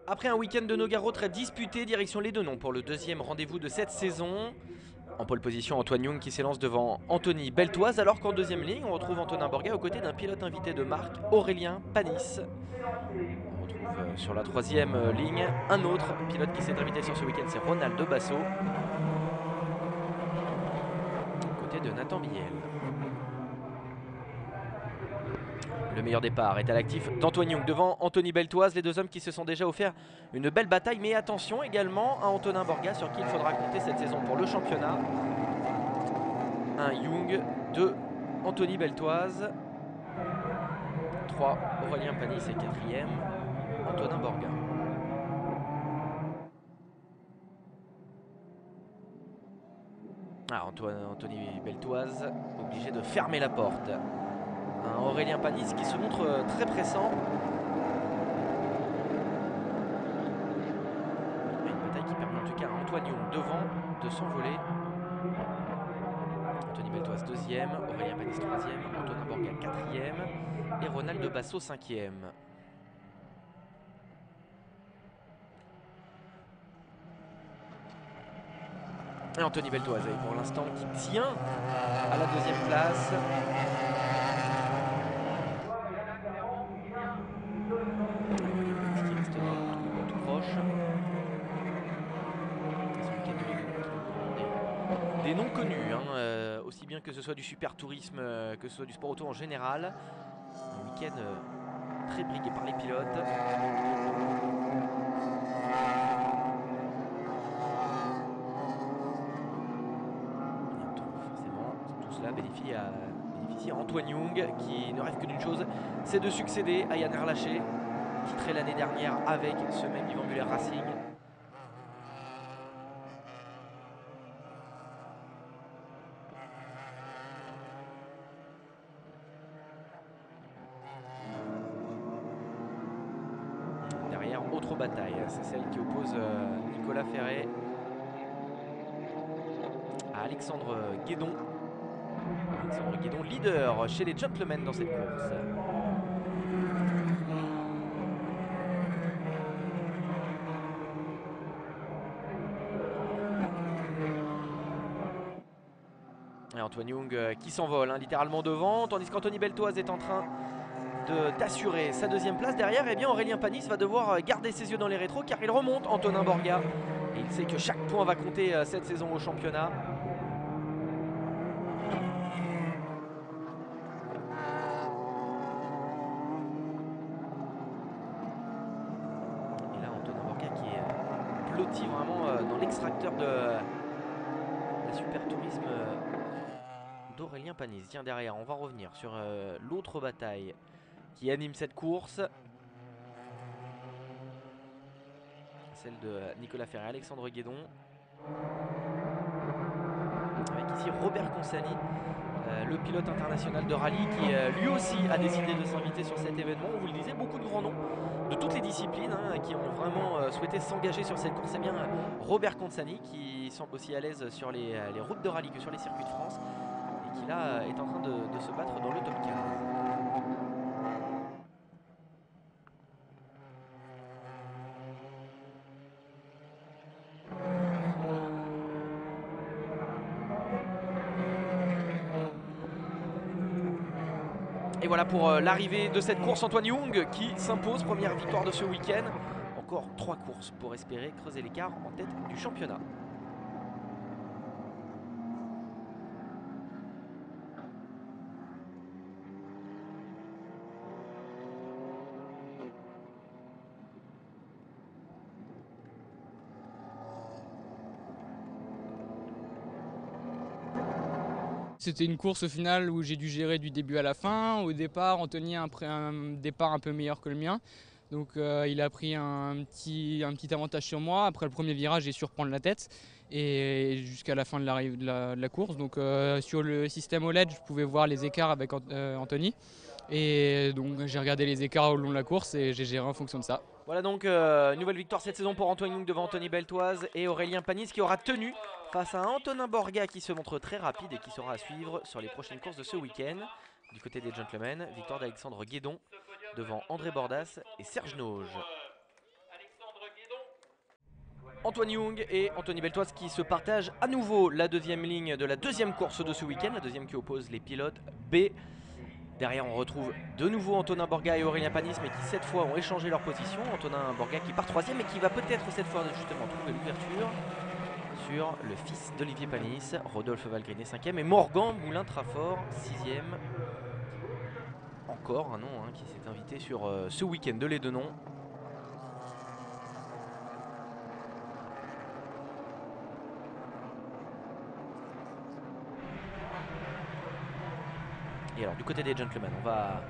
Après un week-end de Nogaro très disputé, direction les Deux-Noms pour le deuxième rendez-vous de cette saison. En pole position, Antoine Young qui s'élance devant Anthony Beltoise, alors qu'en deuxième ligne, on retrouve Antonin Borga aux côtés d'un pilote invité de marque, Aurélien Panis. On retrouve sur la troisième ligne un autre pilote qui s'est invité sur ce week-end, c'est Ronald de Basso, aux côtés de Nathan Biel. Le meilleur départ est à l'actif d'Antoine Young devant Anthony Beltoise, les deux hommes qui se sont déjà offerts une belle bataille. Mais attention également à Antonin Borga sur qui il faudra compter cette saison pour le championnat. Un Young, 2 Anthony Beltoise, 3 Aurélien Panis et 4e Antonin Borga. Anthony Beltoise obligé de fermer la porte. Un Aurélien Panis qui se montre très pressant. Une bataille qui permet en tout cas à Antoine Young devant de s'envoler. Anthony Beltoise deuxième, Aurélien Panis troisième, Antonin Borga quatrième et Ronald de Basso cinquième. Et Anthony Beltoise pour l'instant qui tient à la deuxième place. Aurélien Panis qui reste tout proche. Ce week-end de Ligue 1 qui nous des noms connus, hein, aussi bien que ce soit du super tourisme que ce soit du sport auto en général. Un week-end très brigué par les pilotes. Forcément, tout cela bénéficie à Antoine Young qui ne rêve que d'une chose, c'est de succéder à Yann Erlaché, titré l'année dernière avec ce même Yvan Muller Racing. Derrière, autre bataille, c'est celle qui oppose Nicolas Ferret à Alexandre Guédon. Alexandre Guédon, leader chez les gentlemen dans cette course. Et Antoine Young qui s'envole littéralement devant, tandis qu'Anthony Beltoise est en train d'assurer sa deuxième place. Derrière, eh bien, Aurélien Panis va devoir garder ses yeux dans les rétros car il remonte Antonin Borga. Et il sait que chaque point va compter cette saison au championnat. Et là, Antonin Borga qui est blotti vraiment dans l'extracteur de la super tourisme d'Aurélien Panis. Tiens, derrière, on va revenir sur l'autre bataille qui anime cette course. Celle de Nicolas Ferret et Alexandre Guédon. Avec ici Robert Consani, le pilote international de rallye qui lui aussi a décidé de s'inviter sur cet événement. On vous le disait, beaucoup de grands noms de toutes les disciplines qui ont vraiment souhaité s'engager sur cette course. C'est bien Robert Consani qui semble aussi à l'aise sur les routes de rallye que sur les circuits de France et qui là est en train de se battre dans le top 15. Et voilà pour l'arrivée de cette course, Antoine Young qui s'impose, première victoire de ce week-end. Encore 3 courses pour espérer creuser l'écart en tête du championnat. C'était une course au final où j'ai dû gérer du début à la fin. Au départ, Anthony a pris un départ un peu meilleur que le mien. Donc il a pris un petit avantage sur moi. Après le premier virage, j'ai su reprendre la tête. Et jusqu'à la fin de la course. Donc sur le système OLED, je pouvais voir les écarts avec Anthony. Et donc j'ai regardé les écarts au long de la course et j'ai géré en fonction de ça. Voilà donc nouvelle victoire cette saison pour Antoine Young devant Anthony Beltoise et Aurélien Panis qui aura tenu face à Antonin Borga qui se montre très rapide et qui sera à suivre sur les prochaines courses de ce week-end. Du côté des gentlemen, victoire d'Alexandre Guédon devant André Bordas et Serge Nauge. Antoine Young et Anthony Beltoise qui se partagent à nouveau la deuxième ligne de la deuxième course de ce week-end, la deuxième qui oppose les pilotes B. Derrière on retrouve de nouveau Antonin Borga et Aurélien Panis, mais qui cette fois ont échangé leur position. Antonin Borga qui part troisième et qui va peut-être cette fois justement trouver l'ouverture sur le fils d'Olivier Panis, Rodolphe Valgrinet 5e et Morgan Moulin-Trafort 6e. Encore un nom qui s'est invité sur ce week-end de les deux noms. Et alors du côté des gentlemen, on va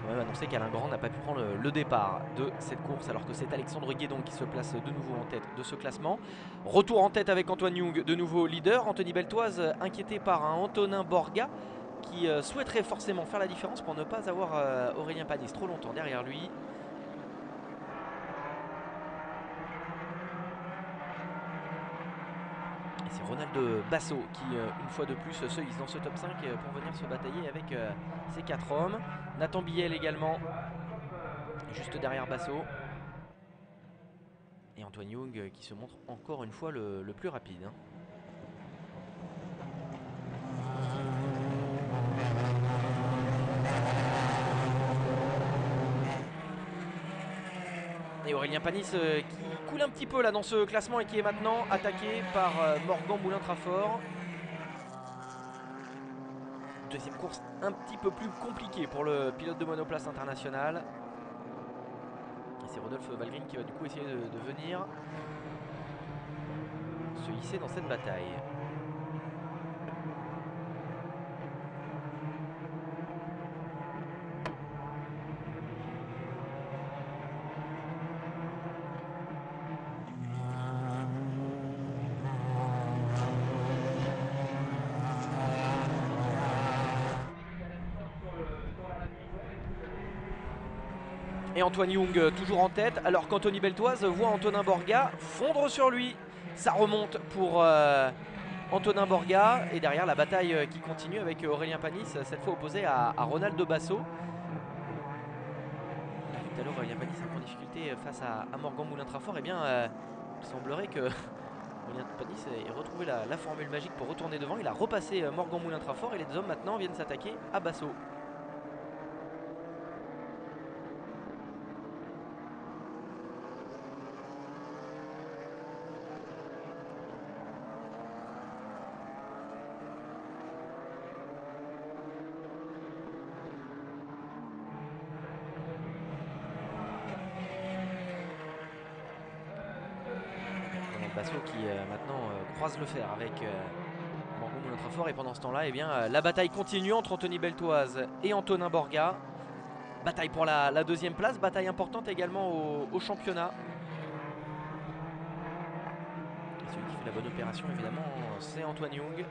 quand même annoncer qu'Alain Grand n'a pas pu prendre le départ de cette course, alors que c'est Alexandre Guédon qui se place de nouveau en tête de ce classement. Retour en tête avec Antoine Young, de nouveau leader. Anthony Beltoise inquiété par un Antonin Borga qui souhaiterait forcément faire la différence pour ne pas avoir Aurélien Panis trop longtemps derrière lui. Et c'est Ronald Basso qui, une fois de plus, se hisse dans ce top 5 pour venir se batailler avec ses 4 hommes. Nathan Biel également, juste derrière Basso. Et Antoine Young qui se montre encore une fois le plus rapide. Et Aurélien Panis qui coule un petit peu là dans ce classement et qui est maintenant attaqué par Morgan Moulin-Trafort. Deuxième course un petit peu plus compliquée pour le pilote de monoplace international. Et c'est Rodolphe Valgrin qui va du coup essayer de venir se hisser dans cette bataille. Et Antoine Young toujours en tête, alors qu'Anthony Beltoise voit Antonin Borga fondre sur lui. Ça remonte pour Antonin Borga. Et derrière la bataille qui continue avec Aurélien Panis, cette fois opposé à Ronald Basso. On a vu tout à l'heure Aurélien Panis en difficulté face à Morgan Moulin-Trafort. Et bien il semblerait que Aurélien Panis ait retrouvé la formule magique pour retourner devant. Il a repassé Morgan Moulin-Trafort et les deux hommes maintenant viennent s'attaquer à Basso. Basso qui maintenant croise le fer avec Morgan Moulin-Trafort. Et pendant ce temps-là, la bataille continue entre Anthony Beltoise et Antonin Borga. Bataille pour la deuxième place, bataille importante également au championnat. Et celui qui fait la bonne opération, évidemment, c'est Antoine Young.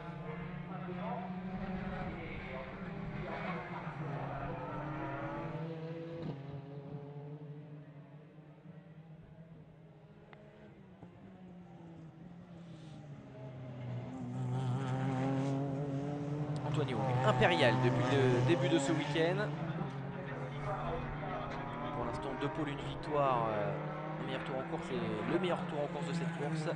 Antoine Young, impérial depuis le début de ce week-end. Pour l'instant, 2 pôles, une victoire, un meilleur tour en course et le meilleur tour en course de cette course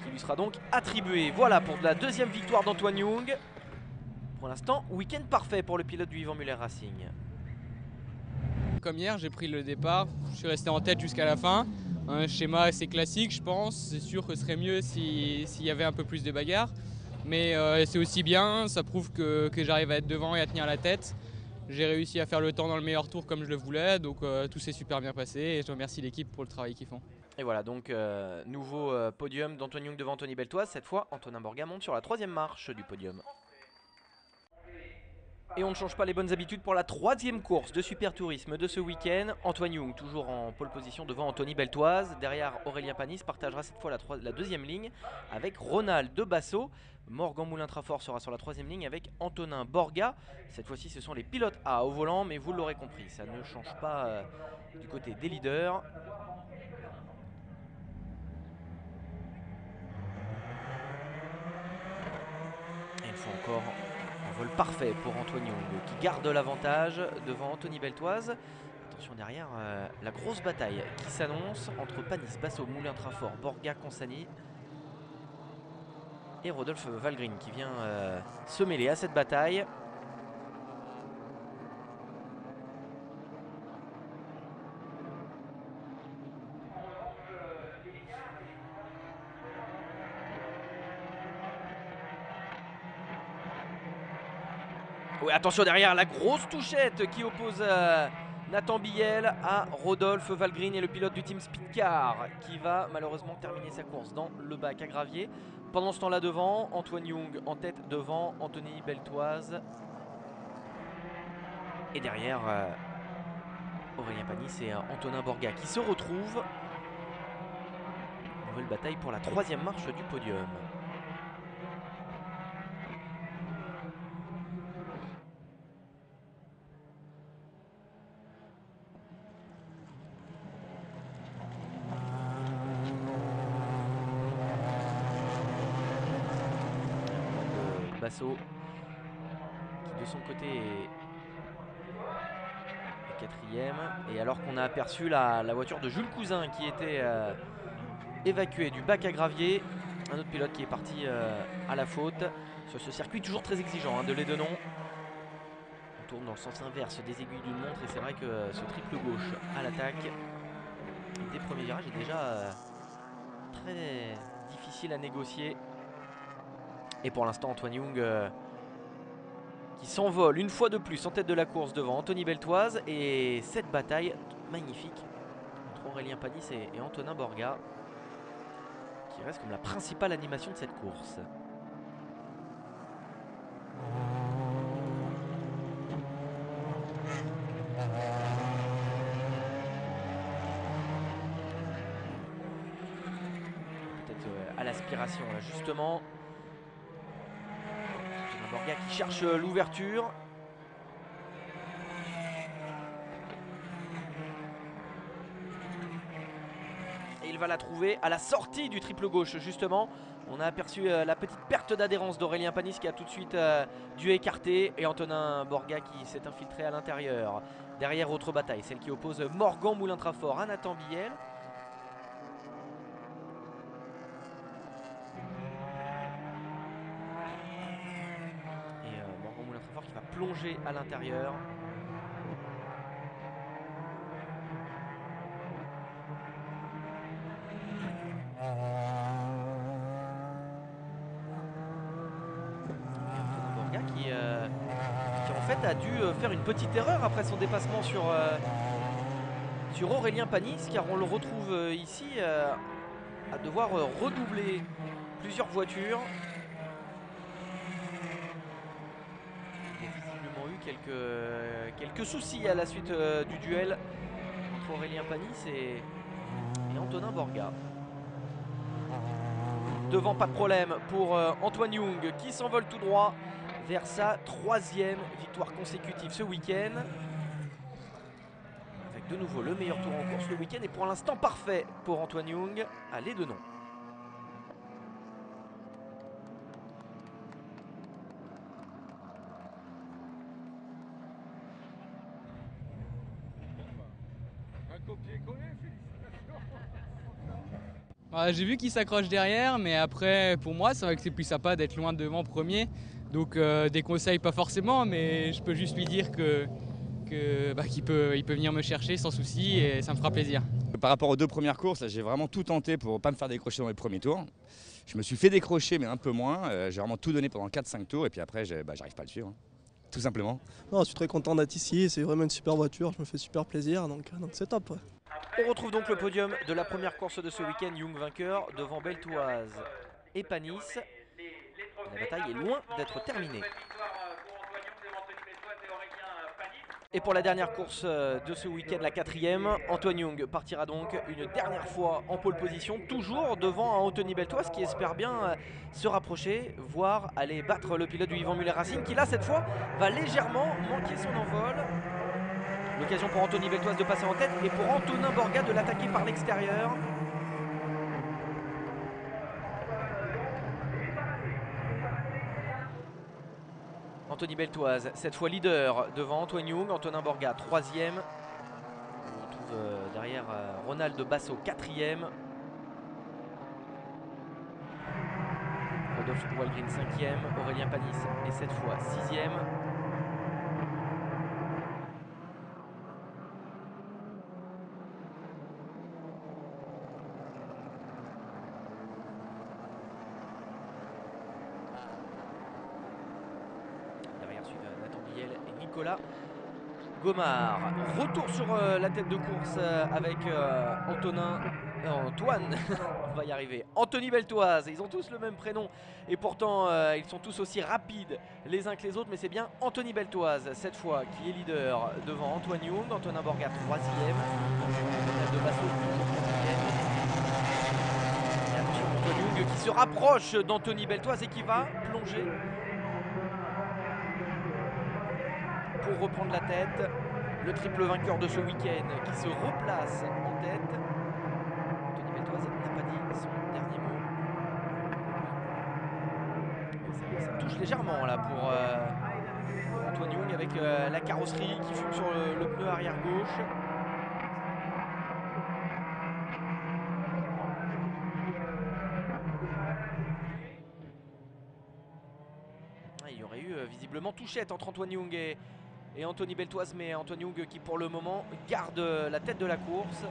qui lui sera donc attribué. Voilà pour la deuxième victoire d'Antoine Young. Pour l'instant, week-end parfait pour le pilote du Yvan Muller Racing. Comme hier, j'ai pris le départ, je suis resté en tête jusqu'à la fin. Un schéma assez classique, je pense. C'est sûr que ce serait mieux s'il y avait un peu plus de bagarres. Mais c'est aussi bien, ça prouve que j'arrive à être devant et à tenir la tête. J'ai réussi à faire le temps dans le meilleur tour comme je le voulais, donc tout s'est super bien passé et je remercie l'équipe pour le travail qu'ils font. Et voilà donc nouveau podium d'Antoine Young devant Anthony Beltoise. Cette fois, Antonin Borga monte sur la 3e marche du podium. Et on ne change pas les bonnes habitudes pour la 3e course de Super Tourisme de ce week-end. Antoine Young toujours en pole position devant Anthony Beltoise. Derrière, Aurélien Panis partagera cette fois la 2e ligne avec Ronald Basso. Morgan Moulin-Trafort sera sur la 3e ligne avec Antonin Borga. Cette fois-ci, ce sont les pilotes A au volant, mais vous l'aurez compris, ça ne change pas du côté des leaders. Et une fois encore, un vol parfait pour Antoine Young qui garde l'avantage devant Anthony Beltoise. Attention derrière, la grosse bataille qui s'annonce entre Panis, Basso, Moulin Trafort, Borga, Consani et Rodolphe Valgreen qui vient se mêler à cette bataille. Oui, attention derrière, la grosse touchette qui oppose Nathan Biel à Rodolphe Valgreen et le pilote du team Speedcar qui va malheureusement terminer sa course dans le bac à gravier. Pendant ce temps-là devant, Antoine Young en tête devant Anthony Beltoise. Et derrière, Aurélien Panis et Antonin Borga qui se retrouvent. Nouvelle bataille pour la 3e marche du podium. Basso qui de son côté est 4e. Et alors qu'on a aperçu la voiture de Jules Cousin qui était évacuée du bac à gravier, un autre pilote qui est parti à la faute sur ce circuit toujours très exigeant de Lédenon. On tourne dans le sens inverse des aiguilles d'une montre et c'est vrai que ce triple gauche à l'attaque des premiers virages est déjà très difficile à négocier. Et pour l'instant Antoine Young qui s'envole une fois de plus en tête de la course devant Anthony Beltoise. Et cette bataille magnifique entre Aurélien Panis et Antonin Borga qui reste comme la principale animation de cette course. Peut-être à l'aspiration là justement. Borga qui cherche l'ouverture. Et il va la trouver à la sortie du triple gauche justement. On a aperçu la petite perte d'adhérence d'Aurélien Panis qui a tout de suite dû écarter. Et Antonin Borga qui s'est infiltré à l'intérieur. Derrière, autre bataille, celle qui oppose Morgan Moulin Trafort à Nathan Biel. Qui va plonger à l'intérieur. Antonin Borga qui en fait a dû faire une petite erreur après son dépassement sur Aurélien Panis, car on le retrouve ici à devoir redoubler plusieurs voitures. Quelques soucis à la suite du duel entre Aurélien Panis et Antonin Borga. Devant, pas de problème pour Antoine Young qui s'envole tout droit vers sa 3e victoire consécutive ce week-end. Avec de nouveau le meilleur tour en course le week-end et pour l'instant parfait pour Antoine Young à Lédenon. J'ai vu qu'il s'accroche derrière, mais après, pour moi, c'est vrai que c'est plus sympa d'être loin devant premier. Donc des conseils, pas forcément, mais je peux juste lui dire qu'il peut venir me chercher sans souci et ça me fera plaisir. Par rapport aux 2 premières courses, j'ai vraiment tout tenté pour ne pas me faire décrocher dans les premiers tours. Je me suis fait décrocher, mais un peu moins. J'ai vraiment tout donné pendant 4-5 tours et puis après, j'arrive pas à le suivre. Tout simplement. Non, je suis très content d'être ici, c'est vraiment une super voiture, je me fais super plaisir, donc c'est top. Ouais. On retrouve donc le podium de la première course de ce week-end, Young vainqueur devant Beltoise et Panis. La bataille est loin d'être terminée. Et pour la dernière course de ce week-end, la 4e, Antoine Young partira donc une dernière fois en pole position, toujours devant Anthony Beltoise qui espère bien se rapprocher, voire aller battre le pilote du Yvan Muller Racing qui là cette fois va légèrement manquer son envol. L'occasion pour Anthony Beltoise de passer en tête et pour Antonin Borga de l'attaquer par l'extérieur. Anthony Beltoise, cette fois leader devant Antoine Young. Antonin Borga, 3e. retrouve derrière Ronald Basso, 4e. Rodolphe Walgreen, 5e. Aurélien Panis est cette fois 6e. Derrière suivent Nathan Biel et Nicolas Gomard. Retour sur la tête de course avec Antoine, on va y arriver. Anthony Beltoise, ils ont tous le même prénom et pourtant ils sont tous aussi rapides les uns que les autres, mais c'est bien Anthony Beltoise cette fois qui est leader devant Antoine Young. Antonin Borga 3e. Ronald de Basso toujours 4e. Et attention, Antoine Young qui se rapproche d'Anthony Beltoise et qui va plonger pour reprendre la tête. Le triple vainqueur de ce week-end qui se replace en tête. Anthony Beltoise n'a pas dit son dernier mot. Ça touche légèrement là pour Antoine Young avec la carrosserie qui fume sur le pneu arrière gauche. Il y aurait eu visiblement touchette entre Antoine Young et Anthony Beltoise, mais Antoine Young qui pour le moment garde la tête de la course.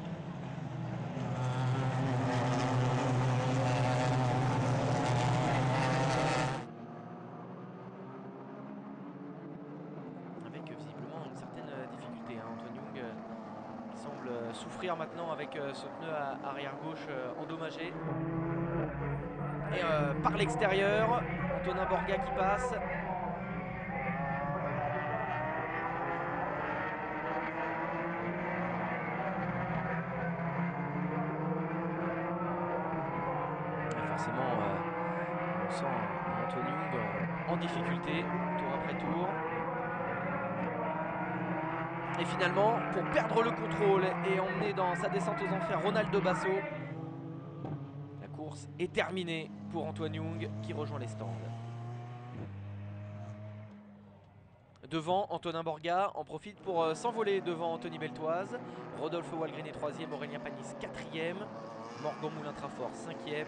Avec visiblement une certaine difficulté. Antoine Young qui semble souffrir maintenant avec ce pneu arrière gauche endommagé. Et par l'extérieur, Antonin Borga qui passe. Forcément, on sent Antoine Young en difficulté, tour après tour. Et finalement, pour perdre le contrôle et emmener dans sa descente aux enfers Ronald de Basso, la course est terminée pour Antoine Young qui rejoint les stands. Devant, Antonin Borga en profite pour s'envoler devant Anthony Beltoise. Rodolphe Walgreen est 3e, Aurélien Panis 4e, Morgan Moulin-Trafort 5e.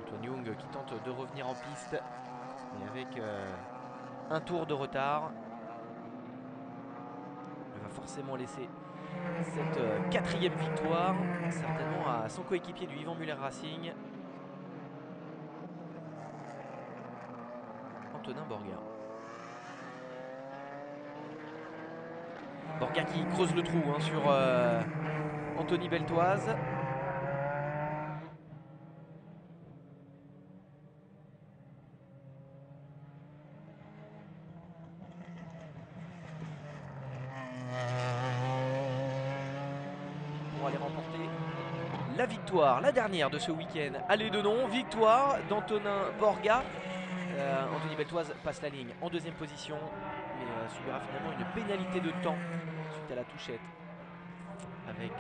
Antoine Young qui tente de revenir en piste, mais avec un tour de retard. Il va forcément laisser cette 4e victoire, certainement à son coéquipier du Yvan Muller Racing, Antonin Borga. Borga qui creuse le trou sur Anthony Beltoise. Pour aller remporter la victoire, la dernière de ce week-end. Allez de nom, victoire d'Antonin Borga. Anthony Beltoise passe la ligne en 2e position, mais subira finalement une pénalité de temps suite à la touchette avec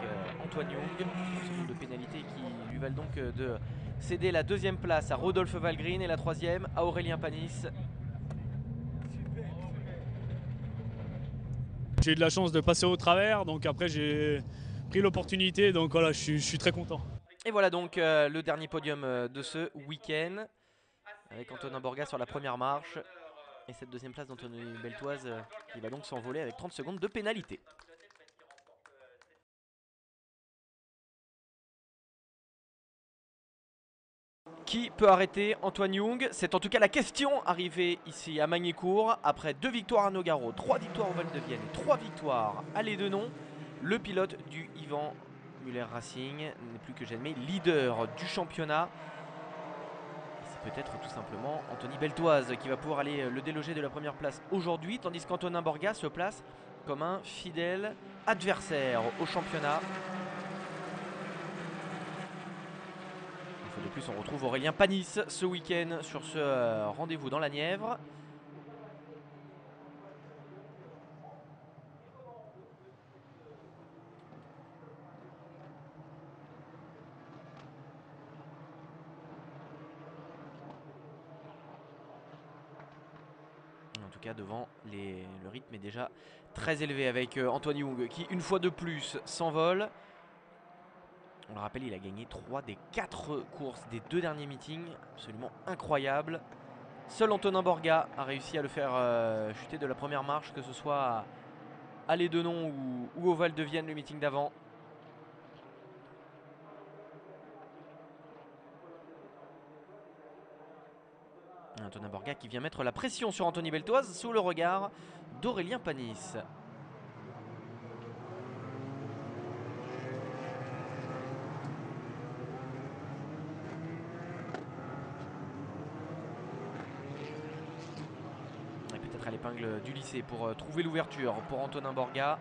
Antoine Young. 30 secondes de pénalité qui lui valent donc de céder la 2e place à Rodolphe Walgreen et la 3e à Aurélien Panis. J'ai eu de la chance de passer au travers, donc après j'ai pris l'opportunité, donc voilà, je suis très content. Et voilà donc le dernier podium de ce week-end, avec Antonin Borga sur la première marche et cette 2e place d'Anthony Beltoise qui va donc s'envoler avec 30 secondes de pénalité. Qui peut arrêter Antoine Young? C'est en tout cas la question arrivée ici à Magny-Cours. Après 2 victoires à Nogaro, 3 victoires au Val-de-Vienne et 3 victoires à l'Édenon, le pilote du Yvan Muller Racing n'est plus que jamais leader du championnat. C'est peut-être tout simplement Anthony Beltoise qui va pouvoir aller le déloger de la première place aujourd'hui, tandis qu'Antonin Borga se place comme un fidèle adversaire au championnat. De plus, on retrouve Aurélien Panis ce week-end sur ce rendez-vous dans la Nièvre. en tout cas devant, le rythme est déjà très élevé avec Antoine Young qui une fois de plus s'envole. On le rappelle, il a gagné 3 des 4 courses des 2 derniers meetings, absolument incroyable. Seul Antonin Borga a réussi à le faire chuter de la première marche, que ce soit à Les Denons ou au Val de Vienne, le meeting d'avant. Antonin Borga qui vient mettre la pression sur Anthony Beltoise sous le regard d'Aurélien Panis. Et peut-être à l'épingle du lycée pour trouver l'ouverture pour Antonin Borga,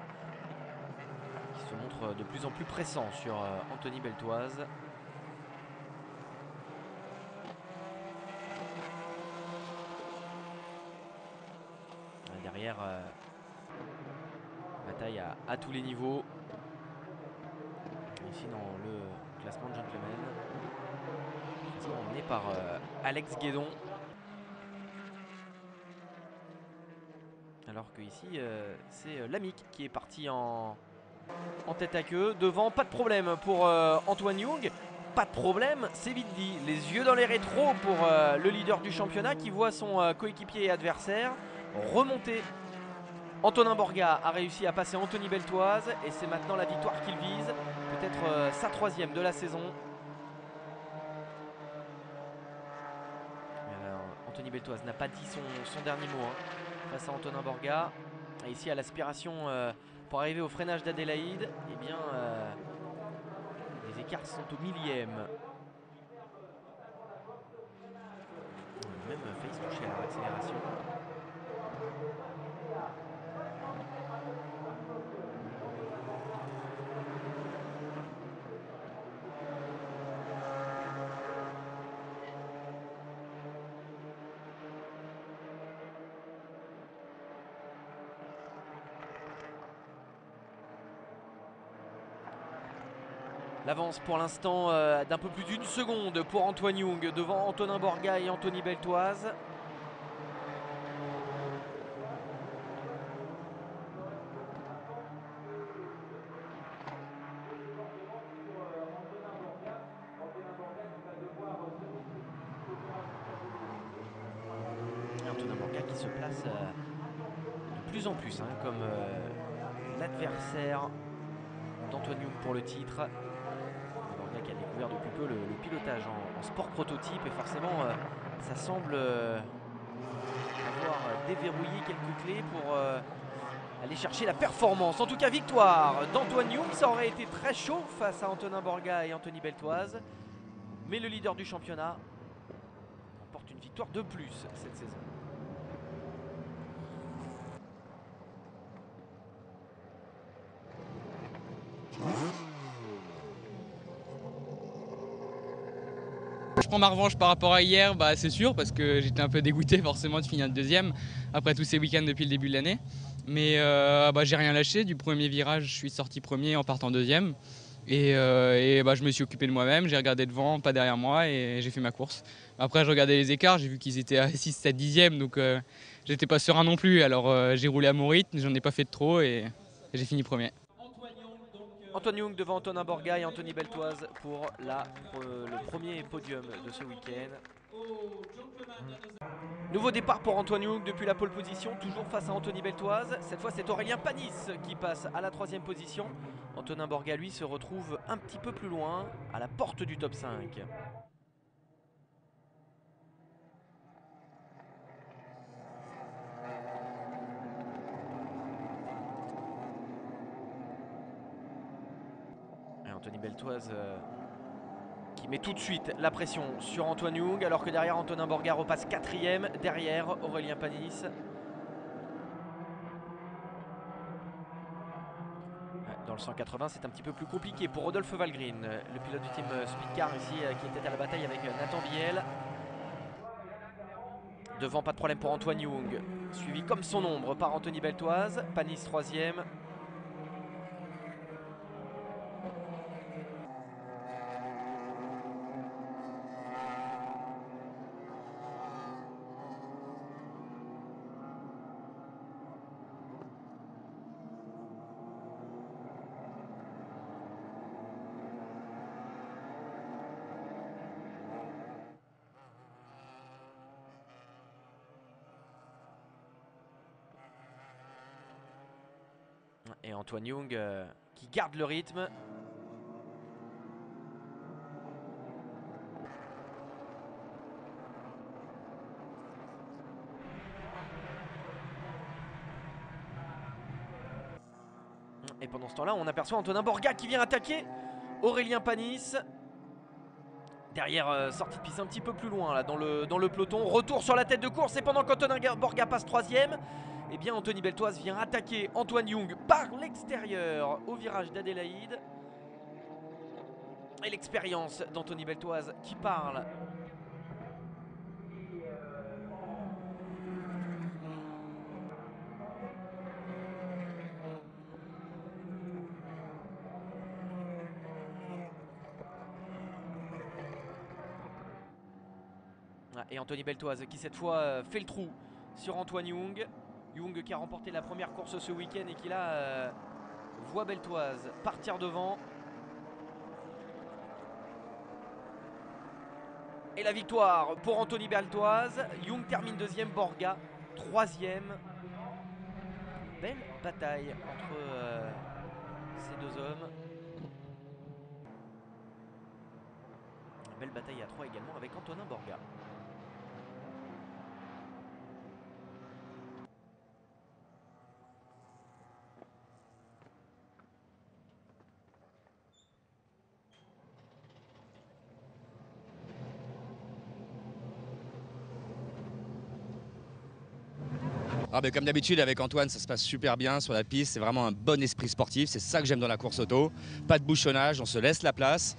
qui se montre de plus en plus pressant sur Anthony Beltoise. Derrière, bataille à tous les niveaux. Ici dans le classement de gentlemen, emmené par Alex Guédon. Alors que ici c'est Lamic qui est parti en tête à queue. Devant, pas de problème pour Antoine Young. Pas de problème, c'est vite dit. Les yeux dans les rétros pour le leader du championnat qui voit son coéquipier et adversaire remonter. Antonin Borga a réussi à passer Anthony Beltoise et c'est maintenant la victoire qu'il vise. Peut-être sa 3e de la saison. Anthony Beltoise n'a pas dit son dernier mot face à Antonin Borga. Et ici à l'aspiration pour arriver au freinage d'Adélaïde, eh bien les écarts sont au millième. On a même failli se toucher à l'accélération. L'avance pour l'instant d'un peu plus d'1 seconde pour Antoine Young devant Antonin Borga et Anthony Beltoise. Et Antonin Borga qui se place de plus en plus comme l'adversaire d'Antoine Young pour le titre. Borga qui a découvert depuis peu le pilotage en sport prototype et forcément ça semble avoir déverrouillé quelques clés pour aller chercher la performance. En tout cas, victoire d'Antoine Young. Ça aurait été très chaud face à Antonin Borga et Anthony Beltoise, mais le leader du championnat remporte une victoire de plus cette saison. Je prends ma revanche par rapport à hier, c'est sûr, parce que j'étais un peu dégoûté forcément de finir 2e après tous ces week-ends depuis le début de l'année. Mais j'ai rien lâché. Du premier virage, je suis sorti premier en partant 2e. Et je me suis occupé de moi-même, j'ai regardé devant, pas derrière moi, et j'ai fait ma course. Après, je regardais les écarts, j'ai vu qu'ils étaient à 6, 7, 10e, donc j'étais pas serein non plus. Alors j'ai roulé à mon rythme, j'en ai pas fait de trop, et j'ai fini premier. Antoine Young devant Antonin Borga et Anthony Beltoise pour le premier podium de ce week-end. Nouveau départ pour Antoine Young depuis la pole position, toujours face à Anthony Beltoise. Cette fois, c'est Aurélien Panis qui passe à la 3e position. Antonin Borga, lui, se retrouve un petit peu plus loin, à la porte du top 5. Anthony Beltoise qui met tout de suite la pression sur Antoine Young, alors que derrière Antonin Borga repasse 4e, derrière Aurélien Panis. Dans le 180, c'est un petit peu plus compliqué pour Rodolphe Valgreen, le pilote du team Speedcar ici, qui était à la bataille avec Nathan Biel. Devant, pas de problème pour Antoine Young, suivi comme son ombre par Anthony Beltoise. Panis 3e. Et Antoine Young qui garde le rythme. Et pendant ce temps-là, on aperçoit Antonin Borga qui vient attaquer Aurélien Panis. Derrière, sortie de piste un petit peu plus loin là, dans le peloton. Retour sur la tête de course et pendant qu'Antonin Borga passe 3ème, eh bien Anthony Beltoise vient attaquer Antoine Young par l'extérieur au virage d'Adélaïde. Et l'expérience d'Anthony Beltoise qui parle. Et Anthony Beltoise qui cette fois fait le trou sur Antoine Young. Young qui a remporté la première course ce week-end et qui là voit Beltoise partir devant. Et la victoire pour Anthony Beltoise. Young termine 2ème, Borga 3ème. Belle bataille entre ces deux hommes. Belle bataille à 3 également avec Antonin Borga. Ah ben comme d'habitude avec Antoine, ça se passe super bien sur la piste, c'est vraiment un bon esprit sportif, c'est ça que j'aime dans la course auto. Pas de bouchonnage, on se laisse la place.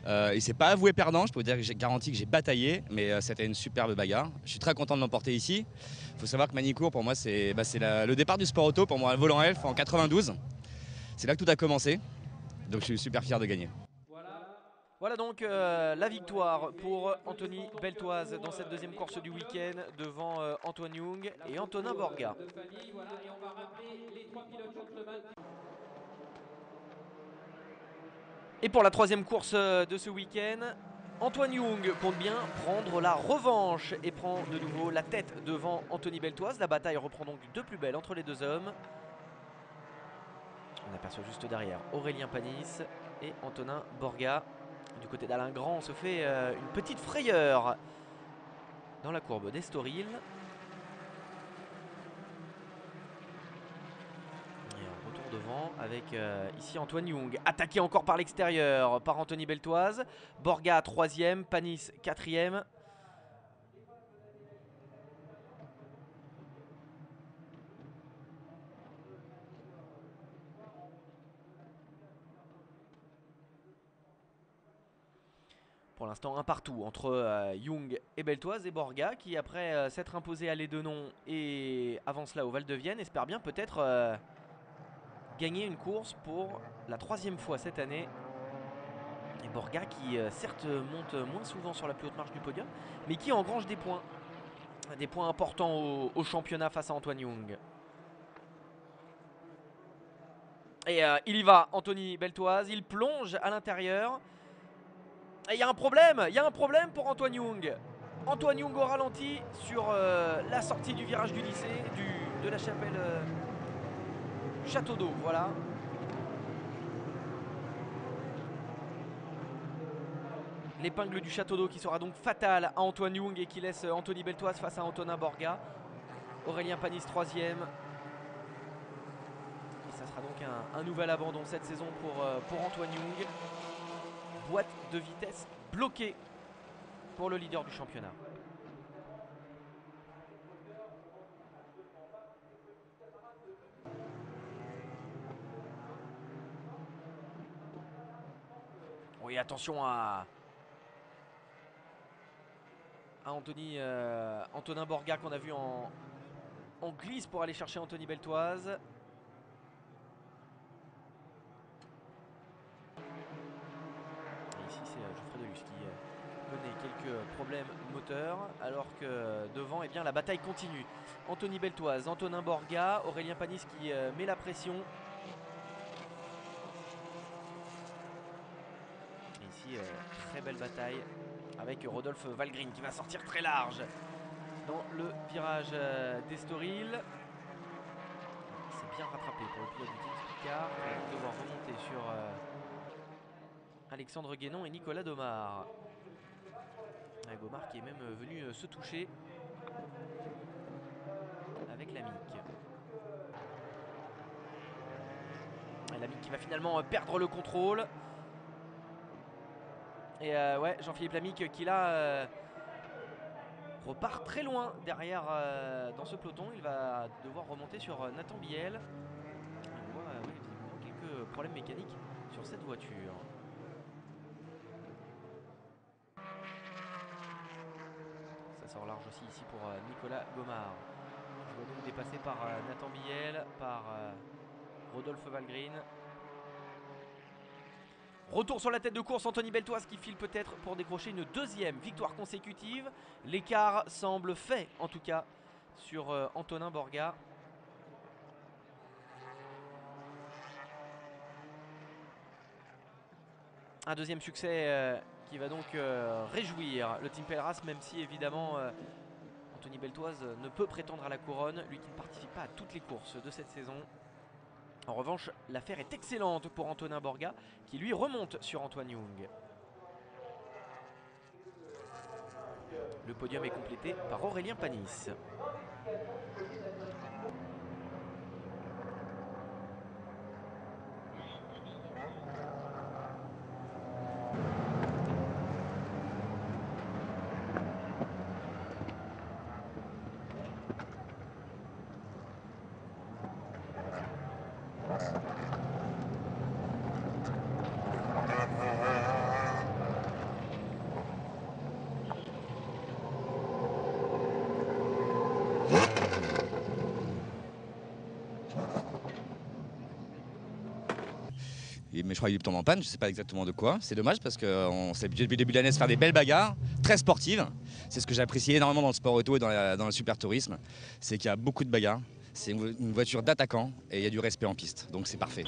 Il s'est pas avoué perdant, je peux vous dire que j'ai garanti que j'ai bataillé, mais c'était une superbe bagarre. Je suis très content de l'emporter ici. Il faut savoir que Magny-Cours pour moi c'est le départ du sport auto, pour moi, volant elf en 92. C'est là que tout a commencé, donc je suis super fier de gagner. Voilà donc la victoire pour Anthony Beltoise dans cette 2ème course du week-end devant Antoine Young et Antonin Borga. Et pour la 3ème course de ce week-end, Antoine Young compte bien prendre la revanche et prend de nouveau la tête devant Anthony Beltoise. La bataille reprend donc de plus belle entre les deux hommes. On aperçoit juste derrière Aurélien Panis et Antonin Borga. Du côté d'Alain Grand, on se fait une petite frayeur dans la courbe d'Estoril. Et un retour devant avec ici Antoine Young, attaqué encore par l'extérieur par Anthony Beltoise. Borga 3ème, Panis 4ème. Pour l'instant, un partout entre Young et Beltoise, et Borga qui, après s'être imposé à l'Édenon et avant cela au Val de Vienne, espère bien peut-être gagner une course pour la 3ème fois cette année. Et Borga qui certes monte moins souvent sur la plus haute marche du podium, mais qui engrange des points importants au championnat face à Antoine Young. Et il y va, Anthony Beltoise, il plonge à l'intérieur. Et il y a un problème pour Antoine Young. Antoine Young au ralenti sur la sortie du virage du lycée, de la chapelle Château d'Eau, voilà. L'épingle du Château d'Eau qui sera donc fatale à Antoine Young et qui laisse Anthony Beltoise face à Antonin Borga. Aurélien Panis 3ème. Et ça sera donc un nouvel abandon cette saison pour Antoine Young. Boîte de vitesse bloquée pour le leader du championnat. Oui, attention à Antonin Borga qu'on a vu en glisse pour aller chercher Anthony Beltoise. Et ici c'est Geoffrey Delus qui connaît quelques problèmes moteurs, alors que devant eh bien, la bataille continue. Anthony Beltoise, Antonin Borga, Aurélien Panis qui met la pression. Et ici très belle bataille avec Rodolphe Valgreen qui va sortir très large dans le virage d'Estoril. C'est bien rattrapé pour le pilote du Team Picard. Il va donc devoir remonter sur Alexandre Guénon et Nicolas Domar. Et Domar qui est même venu se toucher avec Lamic. Lamic qui va finalement perdre le contrôle. Et ouais, Jean-Philippe Lamic qui là repart très loin derrière dans ce peloton. Il va devoir remonter sur Nathan Biel. On voit ouais, visiblement quelques problèmes mécaniques sur cette voiture. Ça sort large aussi ici pour Nicolas Gomard. Je vois donc dépassé par Nathan Biel, par Rodolphe Valgreen. Retour sur la tête de course, Anthony Beltoise qui file peut-être pour décrocher une deuxième victoire consécutive. L'écart semble fait en tout cas sur Antonin Borga. Un deuxième succès qui va donc réjouir le Team Pelleras, même si évidemment Anthony Beltoise ne peut prétendre à la couronne, lui qui ne participe pas à toutes les courses de cette saison. En revanche, l'affaire est excellente pour Antonin Borga qui lui remonte sur Antoine Young. Le podium est complété par Aurélien Panis. Mais je crois qu'il tombe en panne, je ne sais pas exactement de quoi. C'est dommage parce qu'on s'est habitué depuis le début de l'année à se faire des belles bagarres, très sportives. C'est ce que j'apprécie énormément dans le sport auto et dans le super tourisme. C'est qu'il y a beaucoup de bagarres. C'est une voiture d'attaquant et il y a du respect en piste. Donc c'est parfait.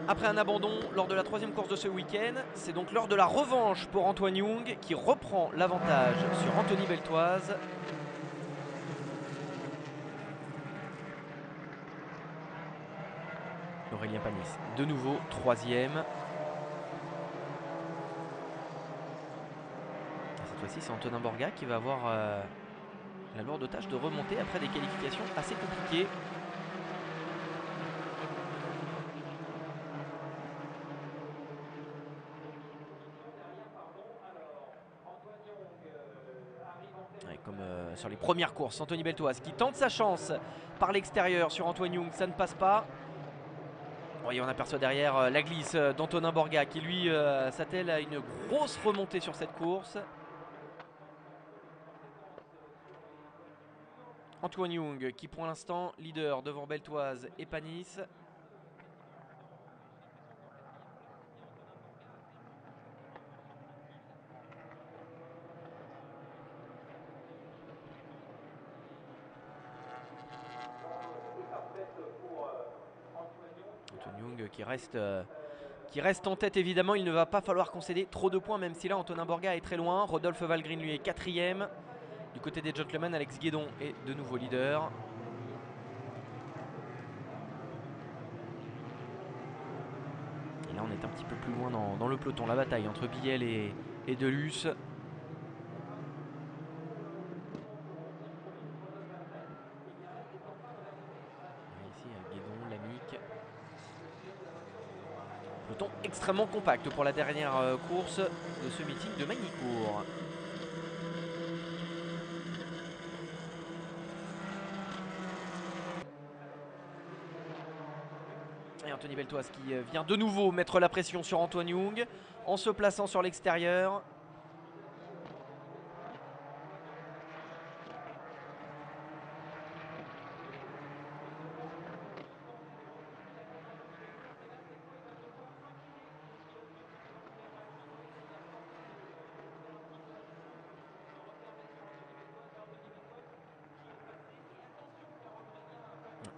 Après un abandon lors de la troisième course de ce week-end, c'est donc l'heure de la revanche pour Antoine Young qui reprend l'avantage sur Anthony Beltoise. Aurélien Panis, de nouveau troisième. Cette fois-ci, c'est Antonin Borga qui va avoir la lourde tâche de remonter après des qualifications assez compliquées. Comme sur les premières courses, Anthony Beltoise qui tente sa chance par l'extérieur sur Antoine Young, ça ne passe pas. Voyez, on aperçoit derrière la glisse d'Antonin Borga qui lui s'attelle à une grosse remontée sur cette course. Antoine Young qui pour l'instant leader devant Beltoise et Panis. Young qui reste en tête évidemment. Il ne va pas falloir concéder trop de points, même si là Antonin Borga est très loin. Rodolphe Valgreen lui est quatrième. Du côté des gentlemen, Alex Guédon est de nouveau leader. Et là on est un petit peu plus loin dans le peloton. La bataille entre Biel et Delus. Peloton extrêmement compact pour la dernière course de ce meeting de Magny-Cours. Et Anthony Beltoise qui vient de nouveau mettre la pression sur Antoine Young en se plaçant sur l'extérieur.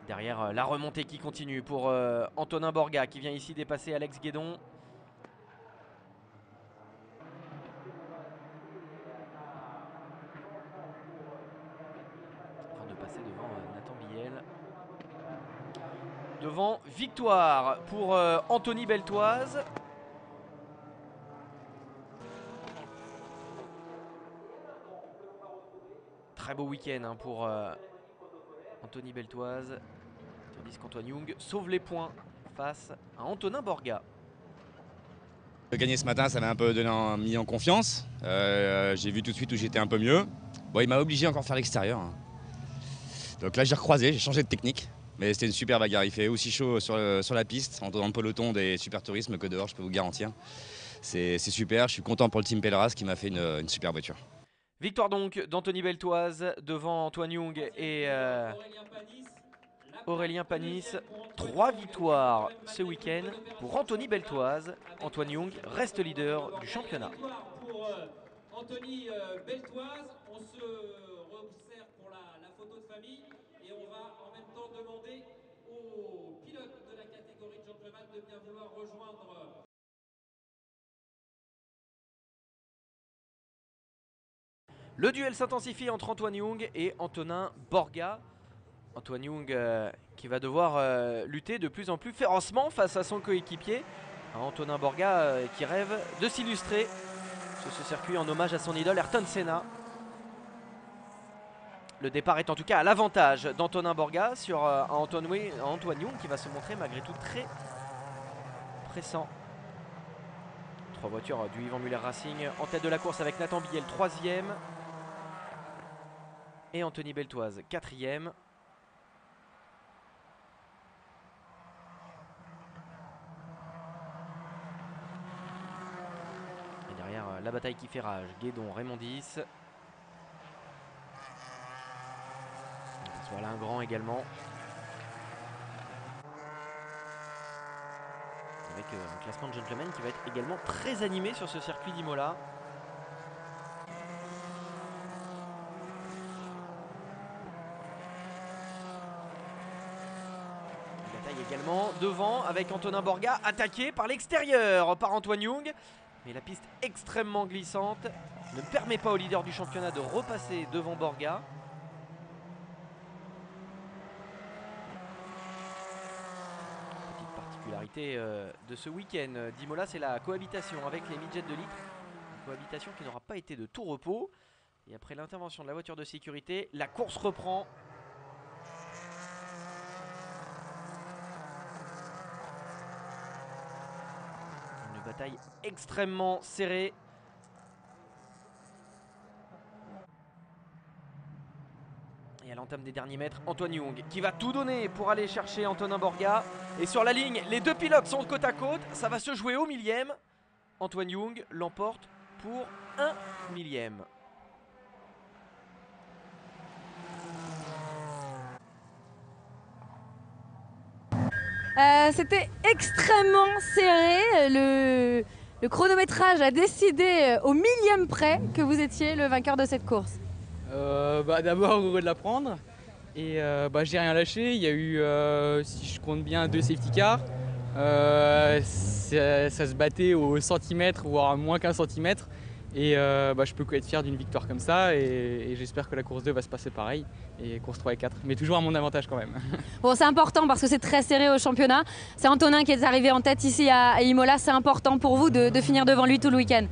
Derrière la remontée qui continue pour Antonin Borga qui vient ici dépasser Alex Guédon. devant victoire pour Anthony Beltoise. Très beau week-end pour Anthony Beltoise. Tandis qu'Antoine Young sauve les points face à Antonin Borga. De gagner ce matin, ça m'a un peu mis en confiance. J'ai vu tout de suite où j'étais un peu mieux. Bon, il m'a obligé encore à faire l'extérieur. Donc là, j'ai recroisé, j'ai changé de technique. Mais c'était une super bagarre. Il fait aussi chaud sur la piste, dans le peloton des super tourismes que dehors, je peux vous garantir. C'est super, je suis content pour le team Pelleras qui m'a fait une super voiture. Victoire donc d'Anthony Beltoise devant Antoine Young et Aurélien Panis. 3 victoires ce week-end pour Anthony Beltoise. Antoine Young reste leader du championnat. Pour Anthony Beltoise, on se resserre pour la photo de famille et on va en même temps demander aux pilotes de la catégorie de gentleman de bien vouloir rejoindre. Le duel s'intensifie entre Antoine Young et Antonin Borga. Antoine Young qui va devoir lutter de plus en plus férocement face à son coéquipier. Antonin Borga qui rêve de s'illustrer sur ce circuit en hommage à son idole Ayrton Senna. Le départ est en tout cas à l'avantage d'Antonin Borga sur Antoine Young qui va se montrer malgré tout très pressant. 3 voitures du Yvan Muller Racing en tête de la course avec Nathan Billet 3e. Et Anthony Beltoise 4e. Et derrière la bataille qui fait rage, Guédon, Raymond Dix. On voit Alain Grand également. Avec un classement de gentlemen qui va être également très animé sur ce circuit d'Imola. Également devant avec Antonin Borga attaqué par l'extérieur par Antoine Young, mais la piste extrêmement glissante ne permet pas au leader du championnat de repasser devant Borga. Petite particularité de ce week-end d'Imola, c'est la cohabitation avec les midgets de litre, une cohabitation qui n'aura pas été de tout repos. Et après l'intervention de la voiture de sécurité, la course reprend. Bataille extrêmement serrée. Et à l'entame des derniers mètres, Antoine Young qui va tout donner pour aller chercher Antonin Borga. Et sur la ligne, les deux pilotes sont côte à côte. Ça va se jouer au millième. Antoine Young l'emporte pour 1 millième. C'était extrêmement serré. Le chronométrage a décidé au millième près que vous étiez le vainqueur de cette course. D'abord heureux de la prendre. Et j'ai rien lâché. Il y a eu, si je compte bien, 2 safety cars. Ça se battait au centimètre, voire moins qu'un centimètre. Et je peux être fier d'une victoire comme ça et j'espère que la course 2 va se passer pareil et course 3 et 4, mais toujours à mon avantage quand même. Bon, c'est important parce que c'est très serré au championnat. C'est Antonin qui est arrivé en tête ici à Imola. C'est important pour vous de finir devant lui tout le week-end.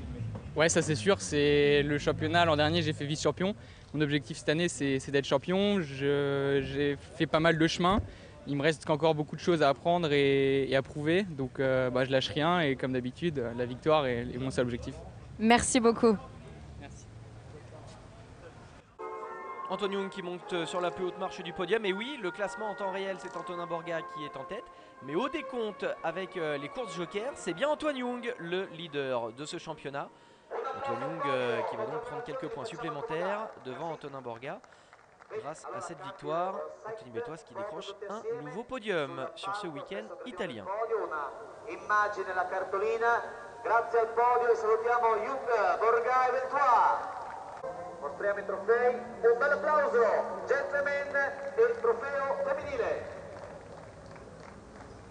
Ouais, ça c'est sûr, c'est le championnat. L'an dernier j'ai fait vice-champion. Mon objectif cette année c'est d'être champion. J'ai fait pas mal de chemin. Il me reste encore beaucoup de choses à apprendre et à prouver. Donc je lâche rien et comme d'habitude, la victoire est mon seul objectif. Merci beaucoup. Merci. Antoine Young qui monte sur la plus haute marche du podium. Et oui, le classement en temps réel, c'est Antonin Borga qui est en tête. Mais au décompte avec les courses Joker, c'est bien Antoine Young, le leader de ce championnat. Antoine Young qui va donc prendre quelques points supplémentaires devant Antonin Borga. Grâce à cette victoire, Anthony Beltoise qui décroche un nouveau podium sur ce week-end italien. Immagine la cartolina. Grazie al podio e salutiamo Young, Borga e Beltoise. Mostriamo i trofei. Un bel applauso, gentlemen, e il trofeo femminile.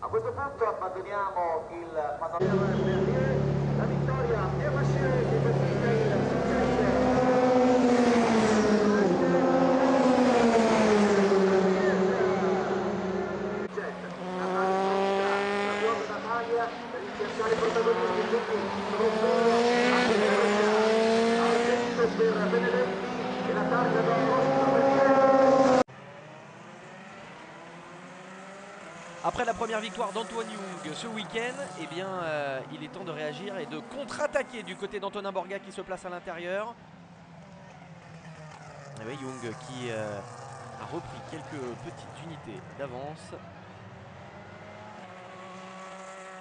A questo punto abbandoniamo il panorama Merlier. La vittoria è Machier che festeggia il successo. Après la première victoire d'Antoine Young ce week-end, eh bien, il est temps de réagir et de contre-attaquer du côté d'Antonin Borga qui se place à l'intérieur. Et oui, Young qui a repris quelques petites unités d'avance.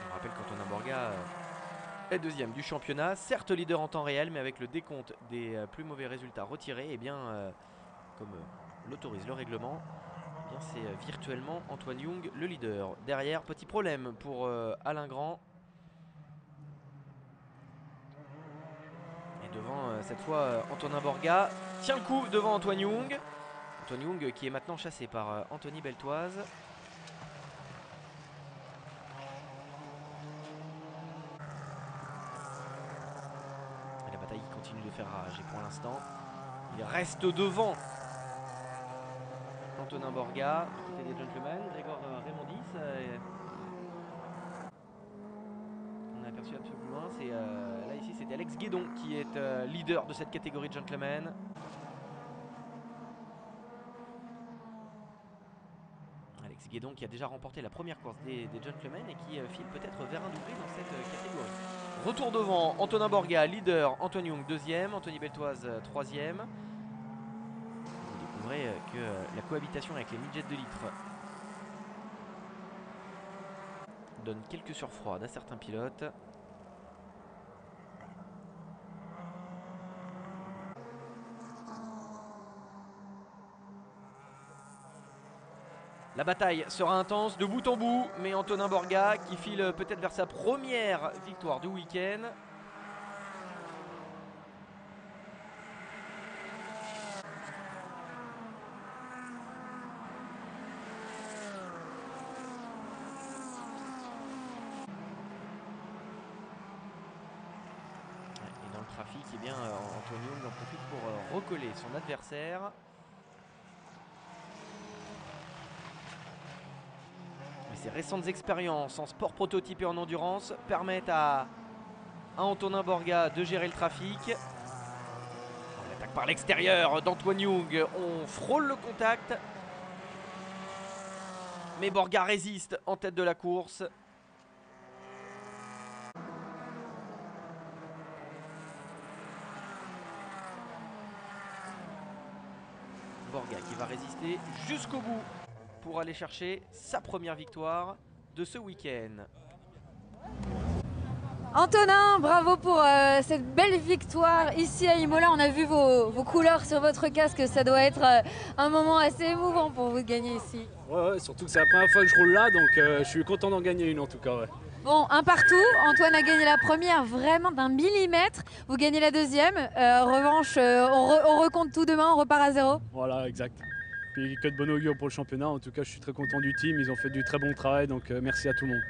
On rappelle qu'Antonin Borga est deuxième du championnat, certes leader en temps réel, mais avec le décompte des plus mauvais résultats retirés, eh bien, comme l'autorise le règlement, eh bien, c'est virtuellement Antoine Young le leader. Derrière, petit problème pour Alain Grand. Et devant, cette fois, Antonin Borga tient le coup devant Antoine Young. Antoine Young qui est maintenant chassé par Anthony Beltoise. Et la bataille continue de faire rage. Et pour l'instant, il reste devant Antonin Borga, du côté des gentlemen. Grégoire Raymondis. On a aperçu un peu plus loin. C'est là ici, c'était Alex Guédon qui est leader de cette catégorie de gentlemen. Alex Guédon qui a déjà remporté la première course des gentlemen et qui file peut-être vers un doublé dans cette catégorie. Retour devant Antonin Borga, leader, Antoine Young deuxième, Anthony Beltoise troisième. Vous découvrez que la cohabitation avec les midgets de litre donne quelques surfroides à certains pilotes. La bataille sera intense de bout en bout, mais Antonin Borga qui file peut-être vers sa première victoire du week-end. Et dans le trafic, eh bien, Antoine Young en profite pour recoller son adversaire. Ses récentes expériences en sport prototype et en endurance permettent à Antonin Borga de gérer le trafic. On attaque par l'extérieur d'Antoine Young. On frôle le contact. Mais Borga résiste en tête de la course. Borga qui va résister jusqu'au bout pour aller chercher sa première victoire de ce week-end. Antonin, bravo pour cette belle victoire ici à Imola. On a vu vos couleurs sur votre casque, ça doit être un moment assez émouvant pour vous de gagner ici. Ouais, surtout que c'est la première fois que je roule là, donc je suis content d'en gagner une en tout cas. Ouais. Bon, un partout. Antoine a gagné la première vraiment d'un millimètre. Vous gagnez la deuxième. Revanche, on recompte tout demain, on repart à zéro. Voilà, exact. Puis que de bon augure pour le championnat. En tout cas, je suis très content du team. Ils ont fait du très bon travail, donc merci à tout le monde.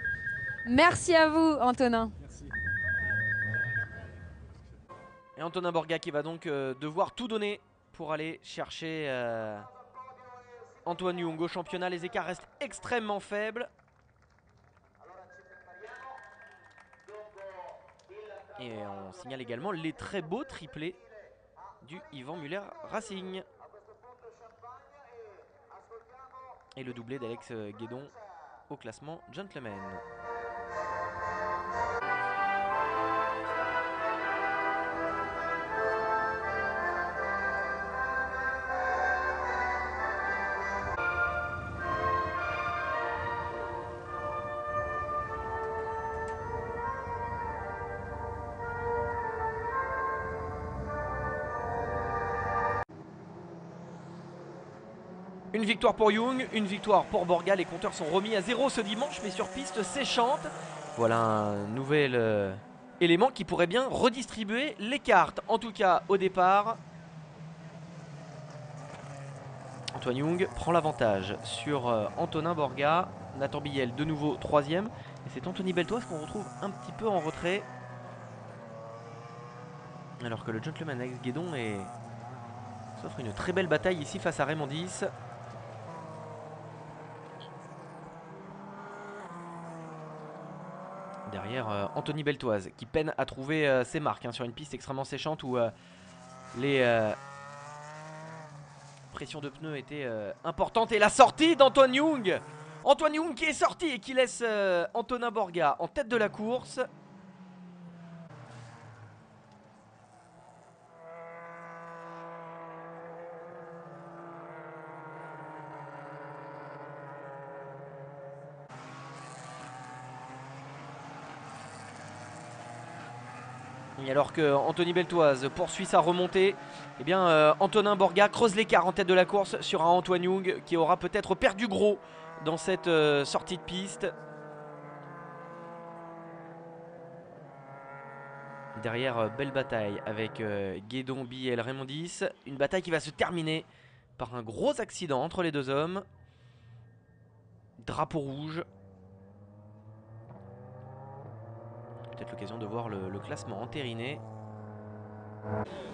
Merci à vous, Antonin. Merci. Et Antonin Borga qui va donc devoir tout donner pour aller chercher Antoine Young au championnat. Les écarts restent extrêmement faibles. Et on signale également les très beaux triplés du Yvan Muller Racing. Et le doublé d'Alex Guédon au classement gentleman. Une victoire pour Young, une victoire pour Borga. Les compteurs sont remis à zéro ce dimanche, mais sur piste séchante. Voilà un nouvel élément qui pourrait bien redistribuer les cartes. En tout cas, au départ, Antoine Young prend l'avantage sur Antonin Borga. Nathan Billel de nouveau troisième. Et c'est Anthony Beltoise qu'on retrouve un petit peu en retrait. Alors que le gentleman Alex Guédon s'offre une très belle bataille ici face à Raymondis. Derrière Anthony Beltoise qui peine à trouver ses marques sur une piste extrêmement séchante où les pressions de pneus étaient importantes. Et la sortie d'Antoine Young Antoine Young qui est sorti et qui laisse Antonin Borga en tête de la course. Et alors que Anthony Beltoise poursuit sa remontée, eh bien Antonin Borga creuse l'écart en tête de la course sur un Antoine Young qui aura peut-être perdu gros dans cette sortie de piste. Derrière, belle bataille avec Guédon, Biel, Raymondis. Une bataille qui va se terminer par un gros accident entre les deux hommes. Drapeau rouge. Peut-être l'occasion de voir le classement entériné.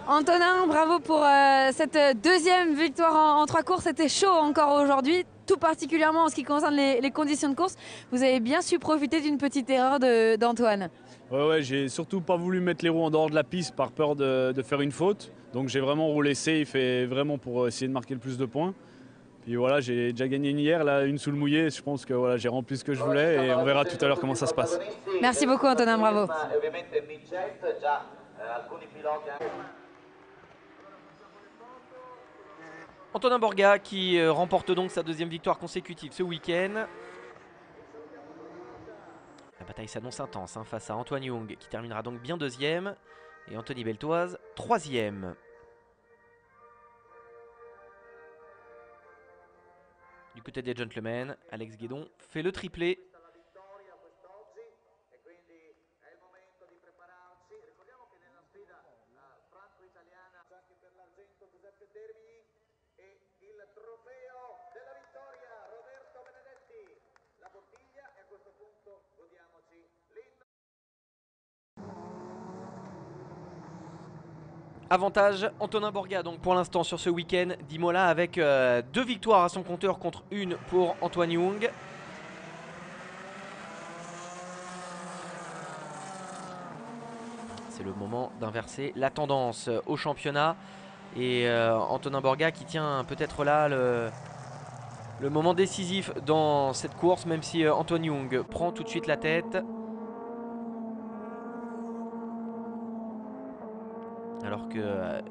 Antonin, bravo pour cette deuxième victoire en 3 courses. C'était chaud encore aujourd'hui, tout particulièrement en ce qui concerne les conditions de course. Vous avez bien su profiter d'une petite erreur d'Antoine. Ouais, j'ai surtout pas voulu mettre les roues en dehors de la piste par peur de faire une faute. Donc j'ai vraiment roulé safe et vraiment pour essayer de marquer le plus de points. Puis voilà, j'ai déjà gagné une hier, là une sous le mouillé. Je pense que voilà, j'ai rempli ce que je voulais et on verra tout à l'heure comment ça se passe. Merci beaucoup Antonin, bravo. Antonin Borga qui remporte donc sa deuxième victoire consécutive ce week-end. La bataille s'annonce intense face à Antoine Young qui terminera donc bien deuxième et Anthony Beltoise troisième. Du côté des gentlemen, Alex Guédon fait le triplé. Avantage Antonin Borga donc pour l'instant sur ce week-end d'Imola avec 2 victoires à son compteur contre une pour Antoine Young. C'est le moment d'inverser la tendance au championnat et Antonin Borga qui tient peut-être là le moment décisif dans cette course, même si Antoine Young prend tout de suite la tête. Alors que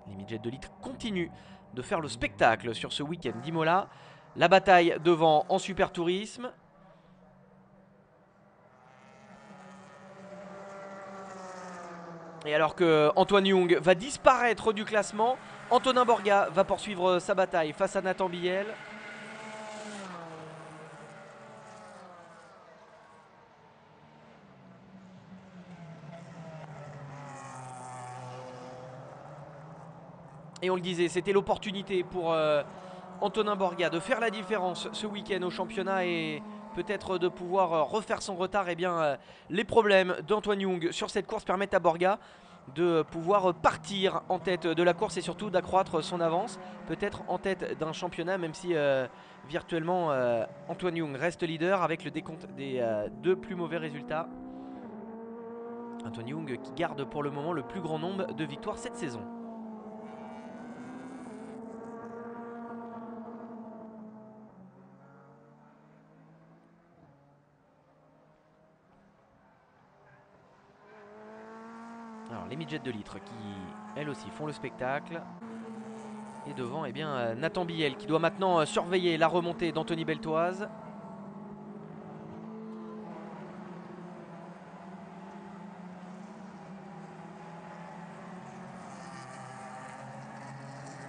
les midgets de litre continuent de faire le spectacle sur ce week-end d'Imola. La bataille devant en super tourisme. Et alors que Antoine Young va disparaître du classement, Antonin Borga va poursuivre sa bataille face à Nathan Biel. Et on le disait, c'était l'opportunité pour Antonin Borga de faire la différence ce week-end au championnat et peut-être de pouvoir refaire son retard. Et bien, les problèmes d'Antoine Young sur cette course permettent à Borga de pouvoir partir en tête de la course et surtout d'accroître son avance, peut-être en tête d'un championnat, même si virtuellement Antoine Young reste leader avec le décompte des 2 plus mauvais résultats. Antoine Young qui garde pour le moment le plus grand nombre de victoires cette saison. Alors les midgets de litre qui elles aussi font le spectacle. Et devant eh bien, Nathan Biel qui doit maintenant surveiller la remontée d'Anthony Beltoise.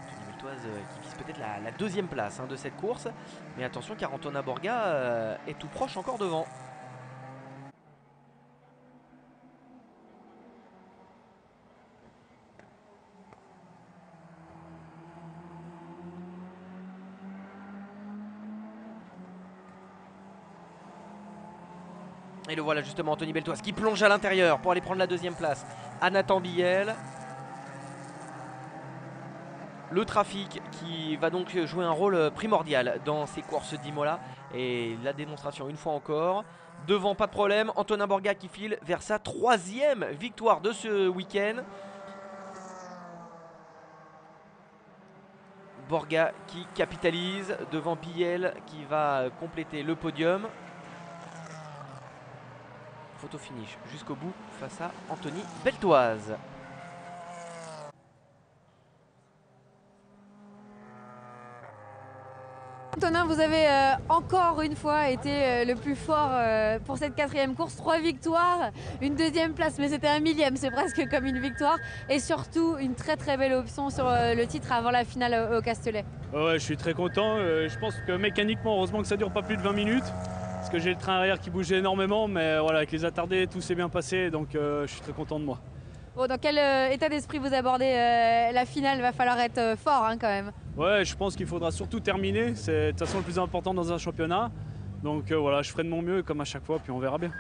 Anthony Beltoise qui vise peut-être la deuxième place de cette course. Mais attention car Antonin Borga est tout proche encore devant. Et le voilà justement Anthony Beltoise qui plonge à l'intérieur pour aller prendre la deuxième place à Nathan Biel. Le trafic qui va donc jouer un rôle primordial dans ces courses d'Imola. Et la démonstration une fois encore. Devant pas de problème, Antonin Borga qui file vers sa 3e victoire de ce week-end. Borga qui capitalise devant Biel qui va compléter le podium. Photo finish jusqu'au bout face à Anthony Beltoise. Antonin, vous avez encore une fois été le plus fort pour cette 4e course. 3 victoires, une 2e place, mais c'était un 1000e, c'est presque comme une victoire. Et surtout, une très très belle option sur le titre avant la finale au Castellet. Ouais, je suis très content. Je pense que mécaniquement, heureusement que ça dure pas plus de 20 minutes. Parce que j'ai le train arrière qui bougeait énormément, mais voilà, avec les attardés, tout s'est bien passé. Donc je suis très content de moi. Bon, dans quel état d'esprit vous abordez la finale? Va falloir être fort hein, quand même. Ouais, je pense qu'il faudra surtout terminer. C'est de toute façon le plus important dans un championnat. Donc voilà, je ferai de mon mieux comme à chaque fois, puis on verra bien.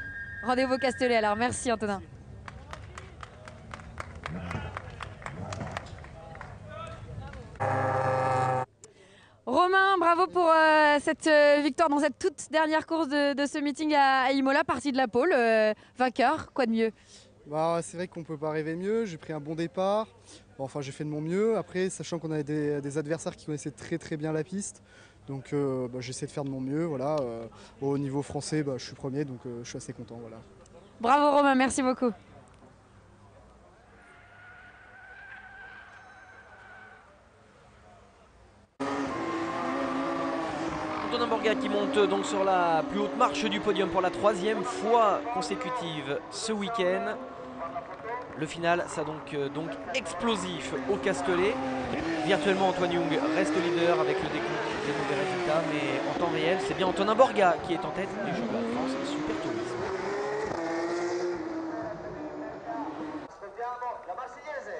Rendez-vous au Castellet alors. Merci Antonin. Romain, bravo pour cette victoire dans cette toute dernière course de ce meeting à Imola, partie de la pole. Vainqueur, quoi de mieux? Bah, c'est vrai qu'on ne peut pas rêver mieux, j'ai pris un bon départ, bon, enfin j'ai fait de mon mieux, après sachant qu'on avait des adversaires qui connaissaient très très bien la piste, donc j'essaie de faire de mon mieux, voilà. Au niveau français, je suis premier, donc je suis assez content. Voilà. Bravo Romain, merci beaucoup. Antonin Borga qui monte donc sur la plus haute marche du podium pour la 3e fois consécutive ce week-end. Le final, ça donc explosif au Castellet. Virtuellement, Antoine Young reste leader avec le décompte des mauvais résultats, mais en temps réel, c'est bien Antonin Borga qui est en tête des Jeux de France Super Tourisme. Ascoltiamo la Marsigliese.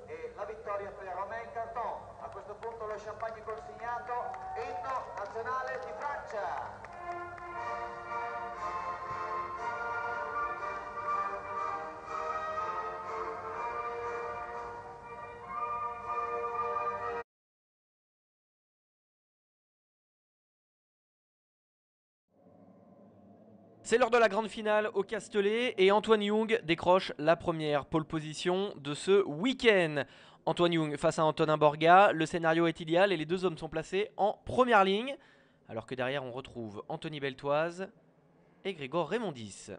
E la vittoria per Romain Carton. A questo punto lo champagne consegnato, inno nazionale di Francia. C'est l'heure de la grande finale au Castellet et Antoine Young décroche la première pole position de ce week-end. Antoine Young face à Antonin Borga, le scénario est idéal et les deux hommes sont placés en première ligne. Alors que derrière on retrouve Anthony Beltoise et Grégor Raymondis.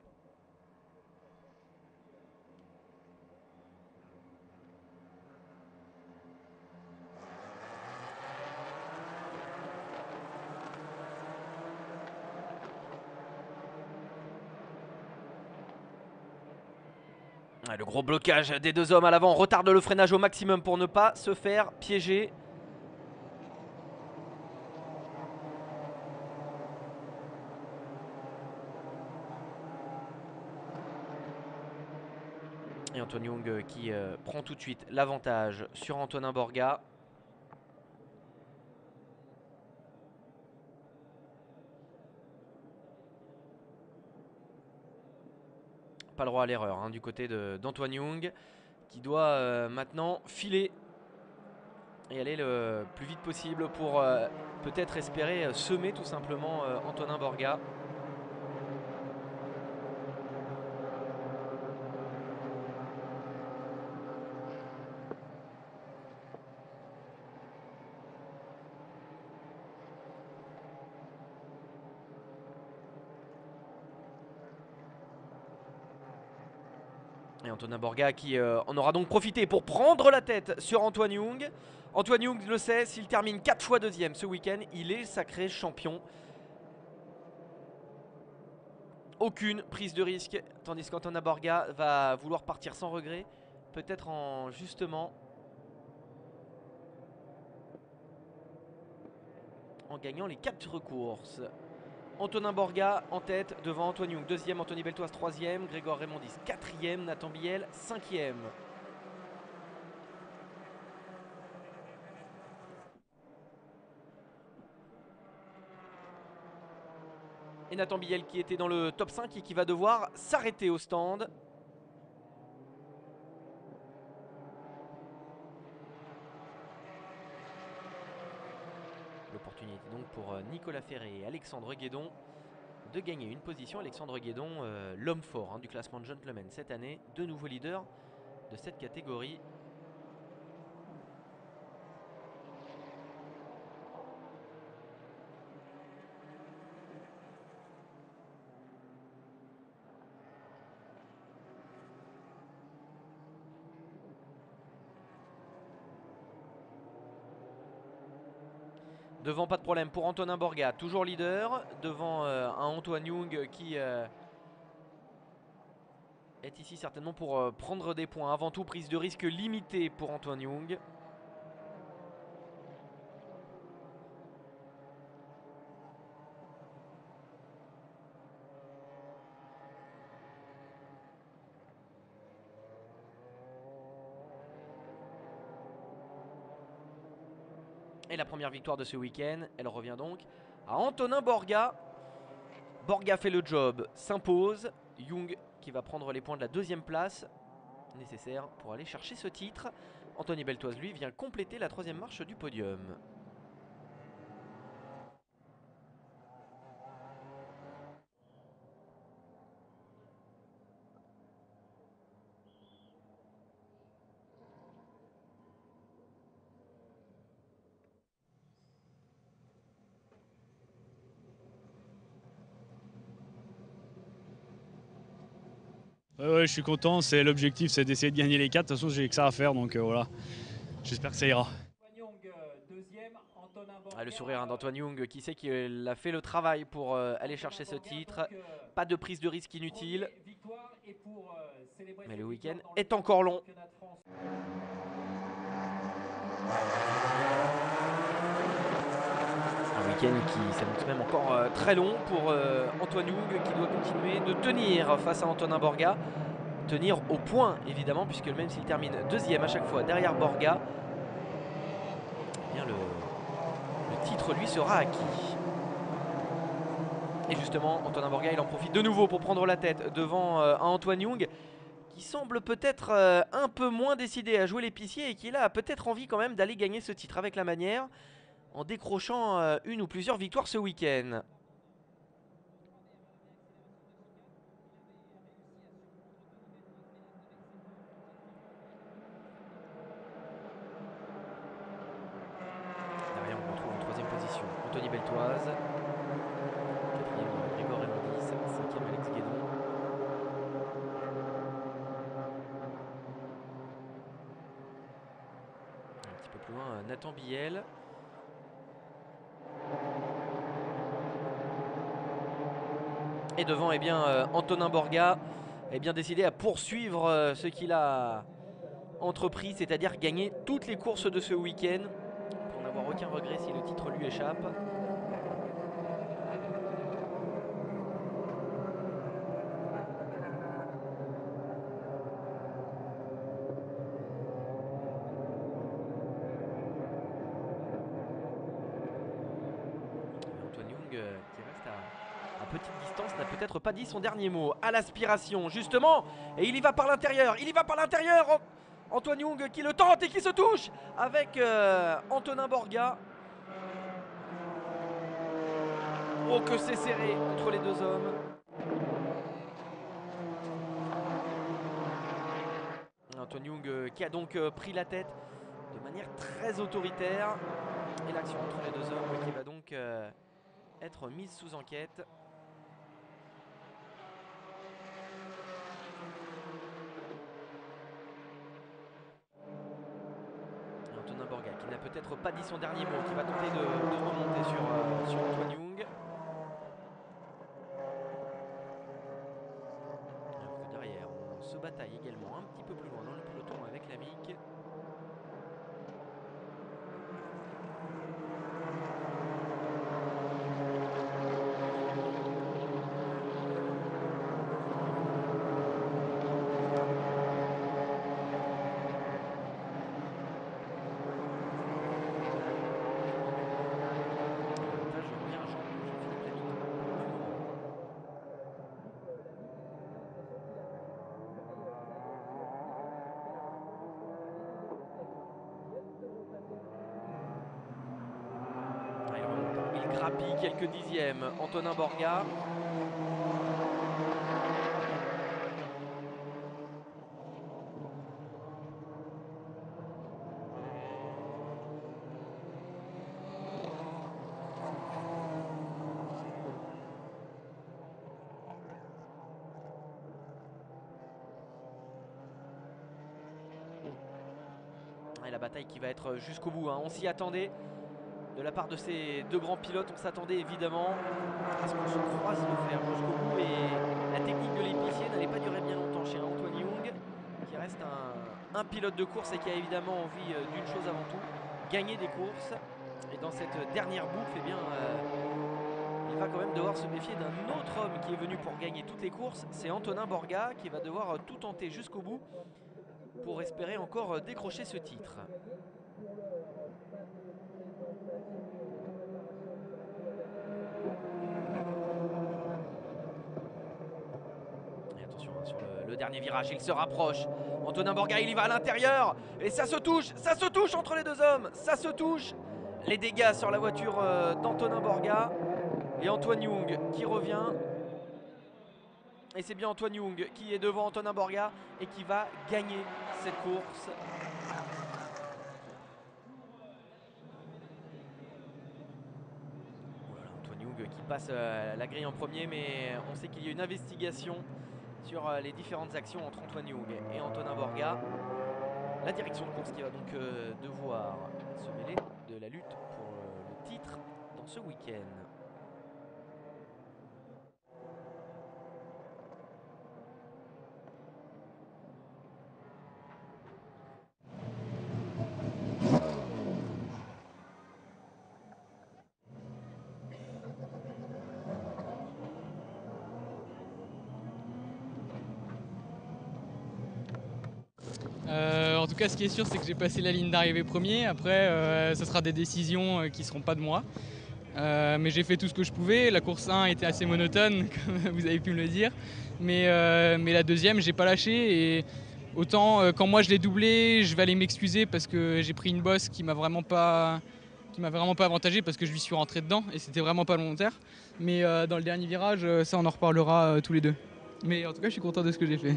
Le gros blocage des deux hommes à l'avant retarde le freinage au maximum pour ne pas se faire piéger. Et Antoine Young qui prend tout de suite l'avantage sur Antonin Borga. Pas le droit à l'erreur hein, du côté d'Antoine Young qui doit maintenant filer et aller le plus vite possible pour peut-être espérer semer tout simplement Antonin Borga. Et Antonin Borga qui en aura donc profité pour prendre la tête sur Antoine Young. Antoine Young le sait, s'il termine 4 fois deuxième ce week-end, il est sacré champion. Aucune prise de risque, tandis qu'Antonin Borga va vouloir partir sans regret, peut-être en justement en gagnant les 4 courses. Antonin Borga en tête devant Antoine Young, deuxième, Anthony Beltoise troisième, Grégor Raymondis quatrième, Nathan Biel cinquième. Et Nathan Biel qui était dans le top 5 et qui va devoir s'arrêter au stand. L'opportunité donc pour Nicolas Ferré et Alexandre Guédon de gagner une position. Alexandre Guédon, l'homme fort du classement gentleman cette année, de nouveau leader de cette catégorie. Devant, pas de problème pour Antonin Borga, toujours leader. Devant un Antoine Young qui est ici certainement pour prendre des points. Avant tout, prise de risque limitée pour Antoine Young. Et la première victoire de ce week-end, elle revient donc à Antonin Borga. Borga fait le job, s'impose. Young qui va prendre les points de la deuxième place nécessaires pour aller chercher ce titre. Anthony Beltoise, lui, vient compléter la troisième marche du podium. Ouais, je suis content, c'est l'objectif, c'est d'essayer de gagner les 4. De toute façon, j'ai que ça à faire, donc voilà. J'espère que ça ira. Le sourire d'Antoine Young qui sait qu'il a fait le travail pour aller chercher ce titre. Pas de prise de risque inutile. Mais le week-end est encore long. Un week-end qui s'annonce même encore très long pour Antoine Young qui doit continuer de tenir face à Antonin Borga. Tenir au point évidemment, puisque même s'il termine deuxième à chaque fois derrière Borga, eh bien le titre lui sera acquis. Et justement, Antonin Borga, il en profite de nouveau pour prendre la tête devant un Antoine Young qui semble peut-être un peu moins décidé à jouer l'épicier et qui là a peut-être envie quand même d'aller gagner ce titre avec la manière, en décrochant une ou plusieurs victoires ce week-end. Derrière, on retrouve en troisième position Anthony Beltoise, quatrième Grégor Raymondis, cinquième Alex Guédon. Un petit peu plus loin, Nathan Biel. Et devant, eh bien, Antonin Borga est bien décidé à poursuivre ce qu'il a entrepris, c'est-à-dire gagner toutes les courses de ce week-end pour n'avoir aucun regret si le titre lui échappe. Antoine Young qui reste à petite distance n'a peut-être pas dit son dernier mot. À l'aspiration justement, et il y va par l'intérieur, Antoine Young qui le tente et qui se touche avec Antonin Borga. Oh que c'est serré entre les deux hommes. Antoine Young qui a donc pris la tête de manière très autoritaire. Et l'action entre les deux hommes qui va donc être mise sous enquête. Antonin Borga qui n'a peut-être pas dit son dernier mot, qui va tenter de remonter sur Antoine Young. Alors que derrière, on se bataille également un petit peu plus loin dans le peloton avec l'Amic. grappille quelques dixièmes. Antonin Borga. Et la bataille qui va être jusqu'au bout, hein. On s'y attendait. De la part de ces deux grands pilotes, on s'attendait évidemment à ce qu'on se croise le fer jusqu'au bout. Et la technique de l'épicier n'allait pas durer bien longtemps chez Antoine Young, qui reste un pilote de course et qui a évidemment envie d'une chose avant tout, gagner des courses. Et dans cette dernière boucle, eh bien, il va quand même devoir se méfier d'un autre homme qui est venu pour gagner toutes les courses. C'est Antonin Borga qui va devoir tout tenter jusqu'au bout pour espérer encore décrocher ce titre. Et attention hein, sur le dernier virage, il se rapproche. Antonin Borga, il y va à l'intérieur. Et ça se touche entre les deux hommes. Ça se touche. Les dégâts sur la voiture d'Antonin Borga. Et Antoine Young qui revient. Et c'est bien Antoine Young qui est devant Antonin Borga et qui va gagner cette course. Voilà, Antoine Young qui passe la grille en premier, mais on sait qu'il y a une investigation sur les différentes actions entre Antoine Young et Antonin Borga. La direction de course qui va donc devoir se mêler de la lutte pour le titre dans ce week-end. En tout cas, ce qui est sûr, c'est que j'ai passé la ligne d'arrivée premier. Après, ce sera des décisions qui ne seront pas de moi. Mais j'ai fait tout ce que je pouvais. La course 1 était assez monotone, comme vous avez pu me le dire. Mais la deuxième, j'ai pas lâché. Et autant, quand moi je l'ai doublé, je vais aller m'excuser parce que j'ai pris une bosse qui m'a vraiment pas avantagé parce que je lui suis rentré dedans et c'était vraiment pas volontaire. Mais dans le dernier virage, ça on en reparlera tous les deux. Mais en tout cas, je suis content de ce que j'ai fait.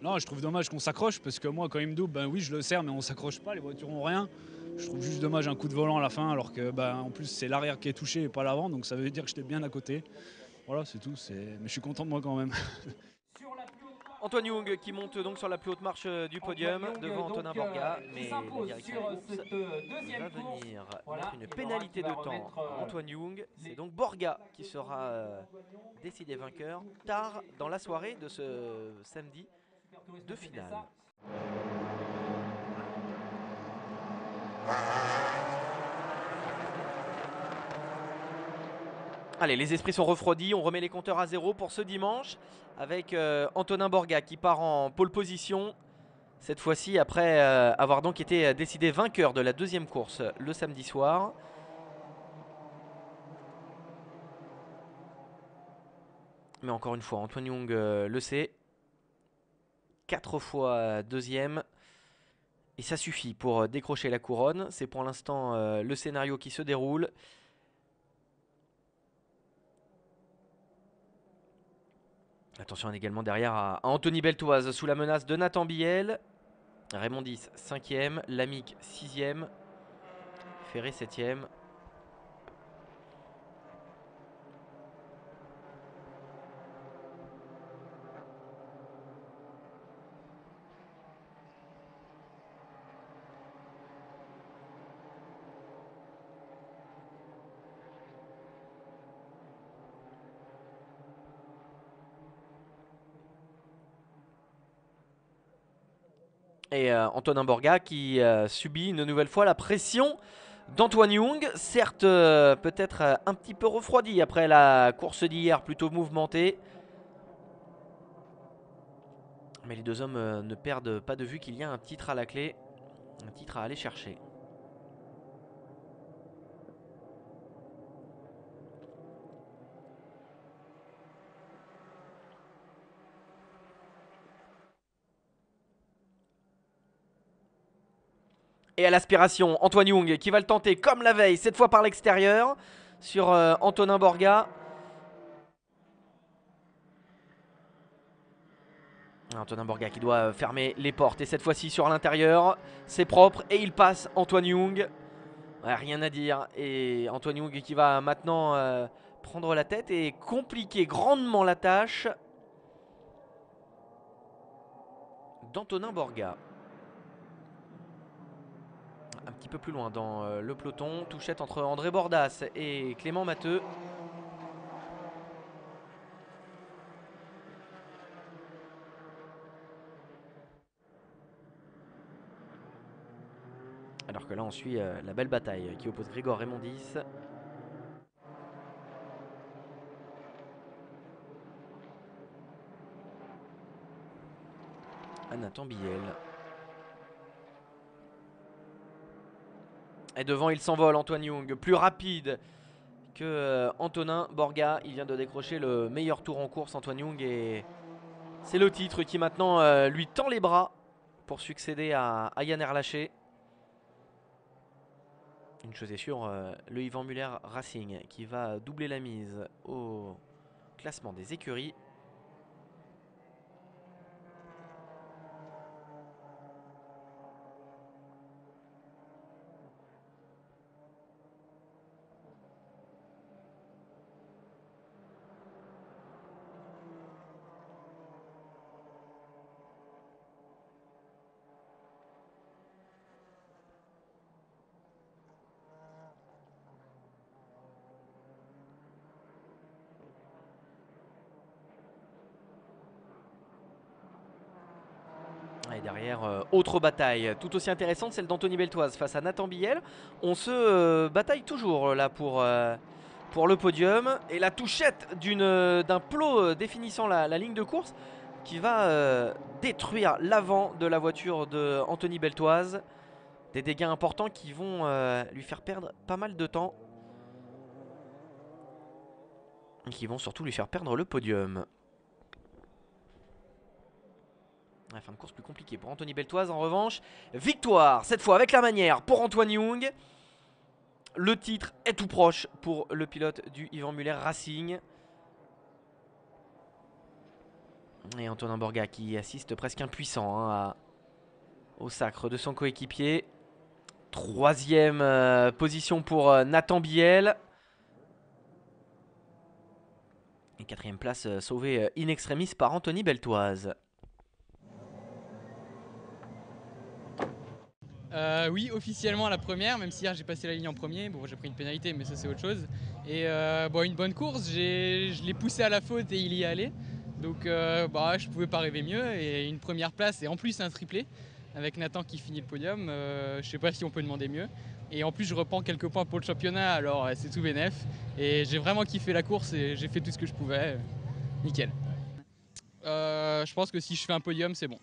Non, je trouve dommage qu'on s'accroche parce que moi, quand il me double, ben oui, je le serre, mais on s'accroche pas, les voitures ont rien. Je trouve juste dommage un coup de volant à la fin, alors que en plus c'est l'arrière qui est touché et pas l'avant, donc ça veut dire que j'étais bien à côté. Voilà, c'est tout. Mais je suis content de moi quand même. Antoine Young qui monte donc sur la plus haute marche du podium devant Antonin Borga, mais la direction de course va venir mettre une pénalité de temps à Antoine Young. C'est donc Borga qui sera décidé vainqueur tard dans la soirée de ce samedi de finale. Allez, les esprits sont refroidis, on remet les compteurs à zéro pour ce dimanche avec Antonin Borga qui part en pole position. Cette fois-ci après avoir donc été décidé vainqueur de la deuxième course le samedi soir. Mais encore une fois, Antoine Young le sait. 4 fois deuxième. Et ça suffit pour décrocher la couronne. C'est pour l'instant le scénario qui se déroule. Attention également derrière à Anthony Beltoise sous la menace de Nathan Biel. Raymond 10, 5e. Lamic, 6e. Ferré, 7e. Et Antonin Borga qui subit une nouvelle fois la pression d'Antoine Young. Certes, peut-être un petit peu refroidi après la course d'hier, plutôt mouvementée. Mais les deux hommes ne perdent pas de vue qu'il y a un titre à la clé. Un titre à aller chercher. Et à l'aspiration, Antoine Young qui va le tenter comme la veille, cette fois par l'extérieur. sur Antonin Borga. Antonin Borga qui doit fermer les portes et cette fois-ci sur l'intérieur, c'est propre et il passe Antoine Young. Ouais, rien à dire. Et Antoine Young qui va maintenant prendre la tête et compliquer grandement la tâche d'Antonin Borga. Un petit peu plus loin dans le peloton, touchette entre André Bordas et Clément Matteux. Alors que là on suit la belle bataille qui oppose Grégor Raymondis à Nathan Biel. Et devant il s'envole Antoine Young, plus rapide que Antonin Borga. Il vient de décrocher le meilleur tour en course Antoine Young et c'est le titre qui maintenant lui tend les bras pour succéder à Yann Erlaché. Une chose est sûre, le Yvan Muller Racing qui va doubler la mise au classement des écuries. Et derrière, autre bataille tout aussi intéressante, celle d'Anthony Beltoise face à Nathan Biel. On se bataille toujours là pour le podium. Et la touchette d'un plot définissant la ligne de course qui va détruire l'avant de la voiture d'Anthony Beltoise. Des dégâts importants qui vont lui faire perdre pas mal de temps. Et qui vont surtout lui faire perdre le podium. La fin de course plus compliquée pour Anthony Beltoise en revanche. Victoire, cette fois avec la manière pour Antoine Young. Le titre est tout proche pour le pilote du Yvan Muller Racing. Et Antonin Borga qui assiste presque impuissant au sacre de son coéquipier. Troisième position pour Nathan Biel. Et quatrième place sauvée in extremis par Anthony Beltoise. Oui, officiellement à la première, même si hier j'ai passé la ligne en premier. Bon, j'ai pris une pénalité, mais ça c'est autre chose. Et bon, une bonne course, je l'ai poussé à la faute et il y est allé. Donc je pouvais pas rêver mieux. Et une première place et en plus un triplé avec Nathan qui finit le podium. Je sais pas si on peut demander mieux. Et en plus je reprends quelques points pour le championnat, alors c'est tout bénef. Et j'ai vraiment kiffé la course et j'ai fait tout ce que je pouvais. Nickel. Je pense que si je fais un podium, c'est bon.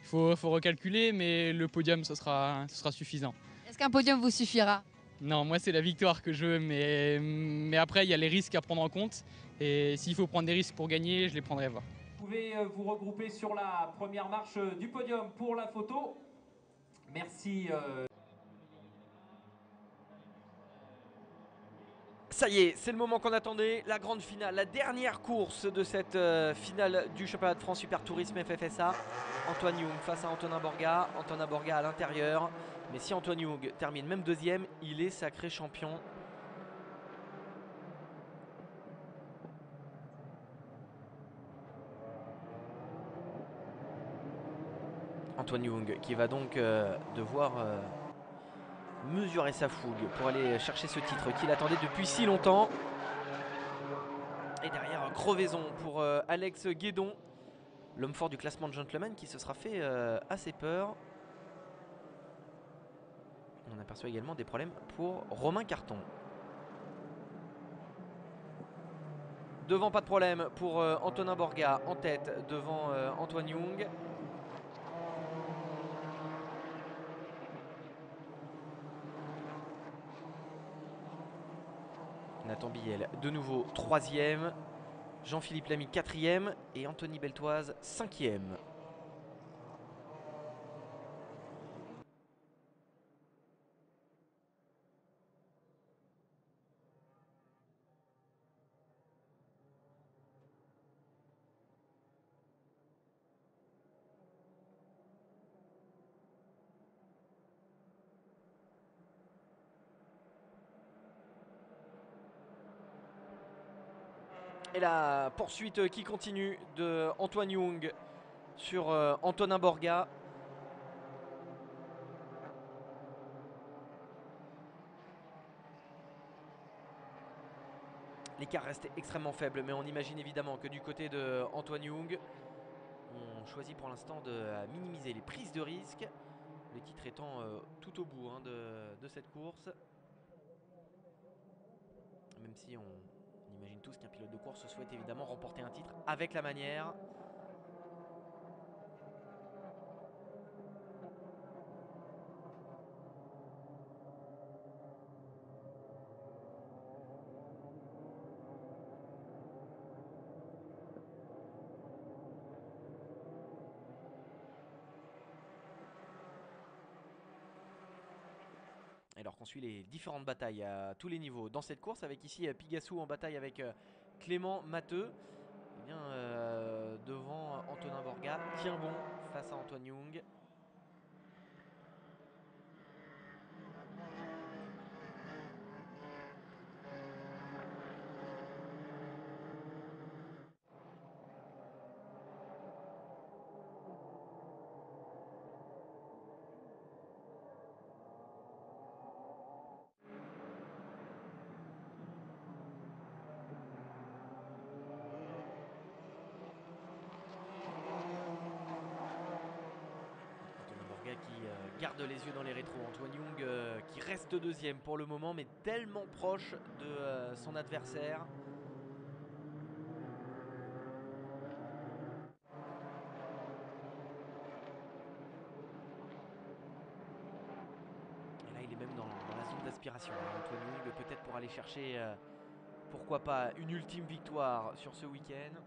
Faut recalculer, mais le podium, ce sera suffisant. Est-ce qu'un podium vous suffira? Non, moi c'est la victoire que je veux, mais après il y a les risques à prendre en compte. Et s'il faut prendre des risques pour gagner, je les prendrai. Voir. Vous pouvez vous regrouper sur la première marche du podium pour la photo. Merci. Ça y est, c'est le moment qu'on attendait, la grande finale, la dernière course de cette finale du championnat de France Super Tourisme FFSA. Antoine Young face à Antonin Borga, Antonin Borga à l'intérieur. Mais si Antoine Young termine même deuxième, il est sacré champion. Antoine Young qui va donc devoir mesurer sa fougue pour aller chercher ce titre qu'il attendait depuis si longtemps. Et derrière, crevaison pour Alex Guédon, l'homme fort du classement de gentleman qui se sera fait assez peur. On aperçoit également des problèmes pour Romain Carton. Devant, pas de problème pour Antonin Borga en tête devant Antoine Young. Nathan Biel de nouveau troisième, Jean-Philippe Lamy quatrième et Anthony Beltoise cinquième. Et la poursuite qui continue de Antoine Young sur Antonin Borga. L'écart reste extrêmement faible, mais on imagine évidemment que du côté de Antoine Young, on choisit pour l'instant de minimiser les prises de risque. Le titre étant tout au bout de cette course. Même si on imagine tous qu'un pilote de course souhaite évidemment remporter un titre avec la manière. Alors qu'on suit les différentes batailles à tous les niveaux dans cette course, avec ici Pigassou en bataille avec Clément Matteux. Et bien devant Antonin Borga, tient bon face à Antoine Young. Antonin Borga qui garde les yeux dans les rétros. Antoine Young qui reste deuxième pour le moment, mais tellement proche de son adversaire. Et là, il est même dans la zone d'aspiration. Antoine Young, peut-être pour aller chercher, pourquoi pas, une ultime victoire sur ce week-end.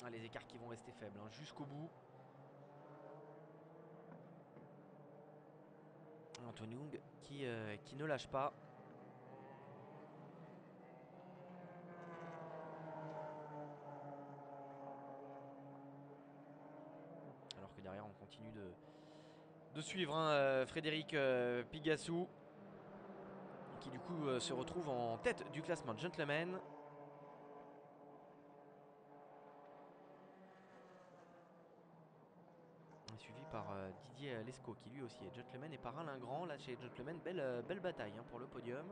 Ah, les écarts qui vont rester faibles jusqu'au bout. Antoine Young qui ne lâche pas. Alors que derrière on continue de suivre Frédéric Pigassou, qui du coup se retrouve en tête du classement gentleman. Suivi par Didier Lescaut qui lui aussi est gentleman, et par Alain Grand là chez gentleman. Belle bataille pour le podium.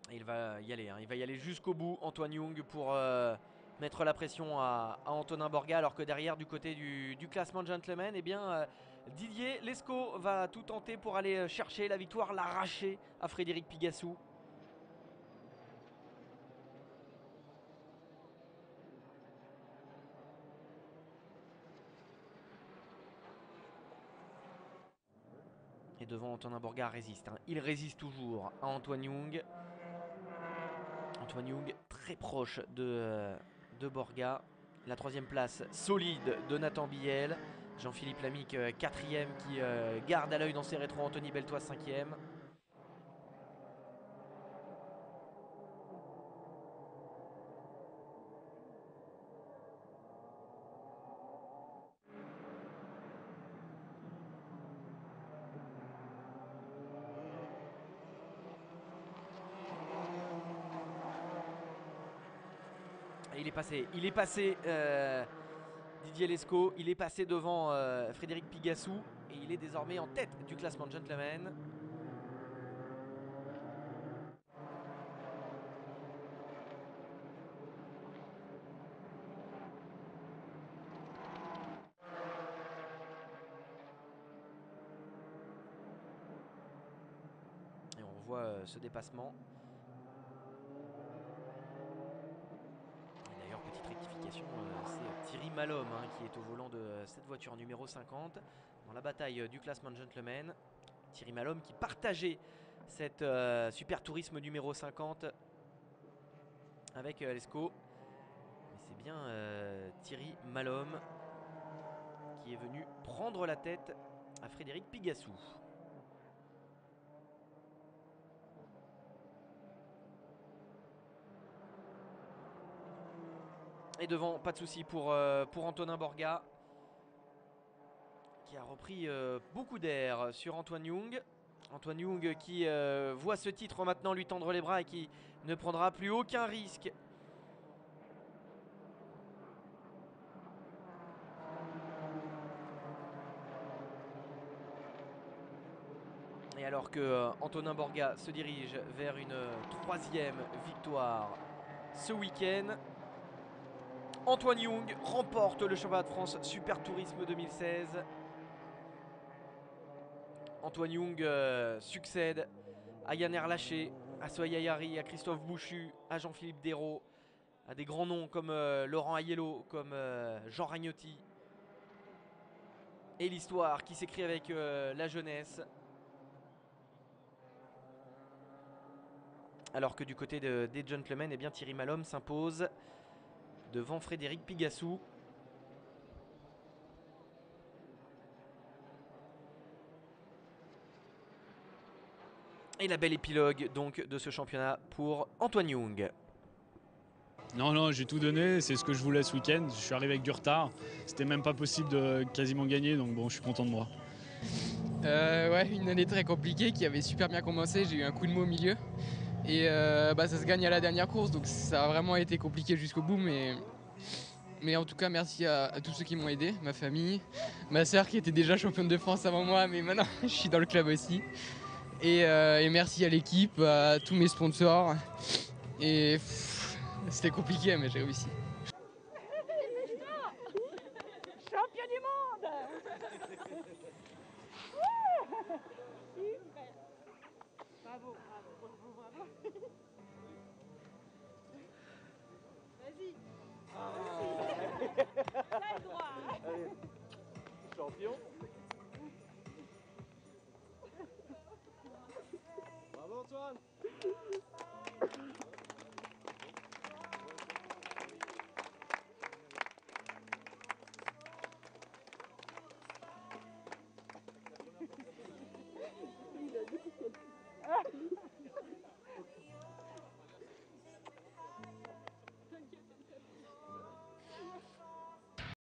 Et il va y aller, il va y aller jusqu'au bout, Antoine Young, pour mettre la pression à Antonin Borga, alors que derrière, du côté du classement gentleman, eh bien, Didier Lescaut va tout tenter pour aller chercher la victoire, l'arracher à Frédéric Pigassou. Et devant, Antonin Borga résiste. Il résiste toujours à Antoine Young. Antoine Young très proche de Borga. La troisième place solide de Nathan Biel. Jean-Philippe Lamique quatrième, qui garde à l'œil dans ses rétros. Anthony Beltoise cinquième. Et il est passé Didier Lescaut, il est passé devant Frédéric Pigassou, et il est désormais en tête du classement gentleman. Et on revoit ce dépassement. Et d'ailleurs, petite rectification qualification, c'est Thierry Malhomme qui est au volant de cette voiture numéro 50 dans la bataille du classement gentleman. Thierry Malhomme qui partageait cette Super Tourisme numéro 50 avec Lescaut. Mais c'est bien Thierry Malhomme qui est venu prendre la tête à Frédéric Pigassou. Et devant, pas de souci pour Antonin Borga, qui a repris beaucoup d'air sur Antoine Young. Antoine Young qui voit ce titre maintenant lui tendre les bras et qui ne prendra plus aucun risque. Et alors que Antonin Borga se dirige vers une troisième victoire ce week-end, Antoine Young remporte le championnat de France Super Tourisme 2016. Antoine Young succède à Yann Erlaché, à Soya Yari, à Christophe Bouchu, à Jean-Philippe Dérault, à des grands noms comme Laurent Aiello, comme Jean Ragnotti. Et l'histoire qui s'écrit avec la jeunesse. Alors que du côté des gentlemen, eh bien, Thierry Malhomme s'impose devant Frédéric Pigassou. Et la belle épilogue donc de ce championnat pour Antoine Young. Non, j'ai tout donné, c'est ce que je voulais ce week-end. Je suis arrivé avec du retard, c'était même pas possible de quasiment gagner, donc bon, je suis content de moi. Ouais, une année très compliquée qui avait super bien commencé, j'ai eu un coup de mou au milieu. Et ça se gagne à la dernière course, donc ça a vraiment été compliqué jusqu'au bout. Mais en tout cas, merci à tous ceux qui m'ont aidé, ma famille, ma sœur qui était déjà championne de France avant moi, mais maintenant je suis dans le club aussi. Et merci à l'équipe, à tous mes sponsors. Et c'était compliqué, mais j'ai réussi. Champion du monde. Super. Bravo. Vas-y. T'as le droit. Champion.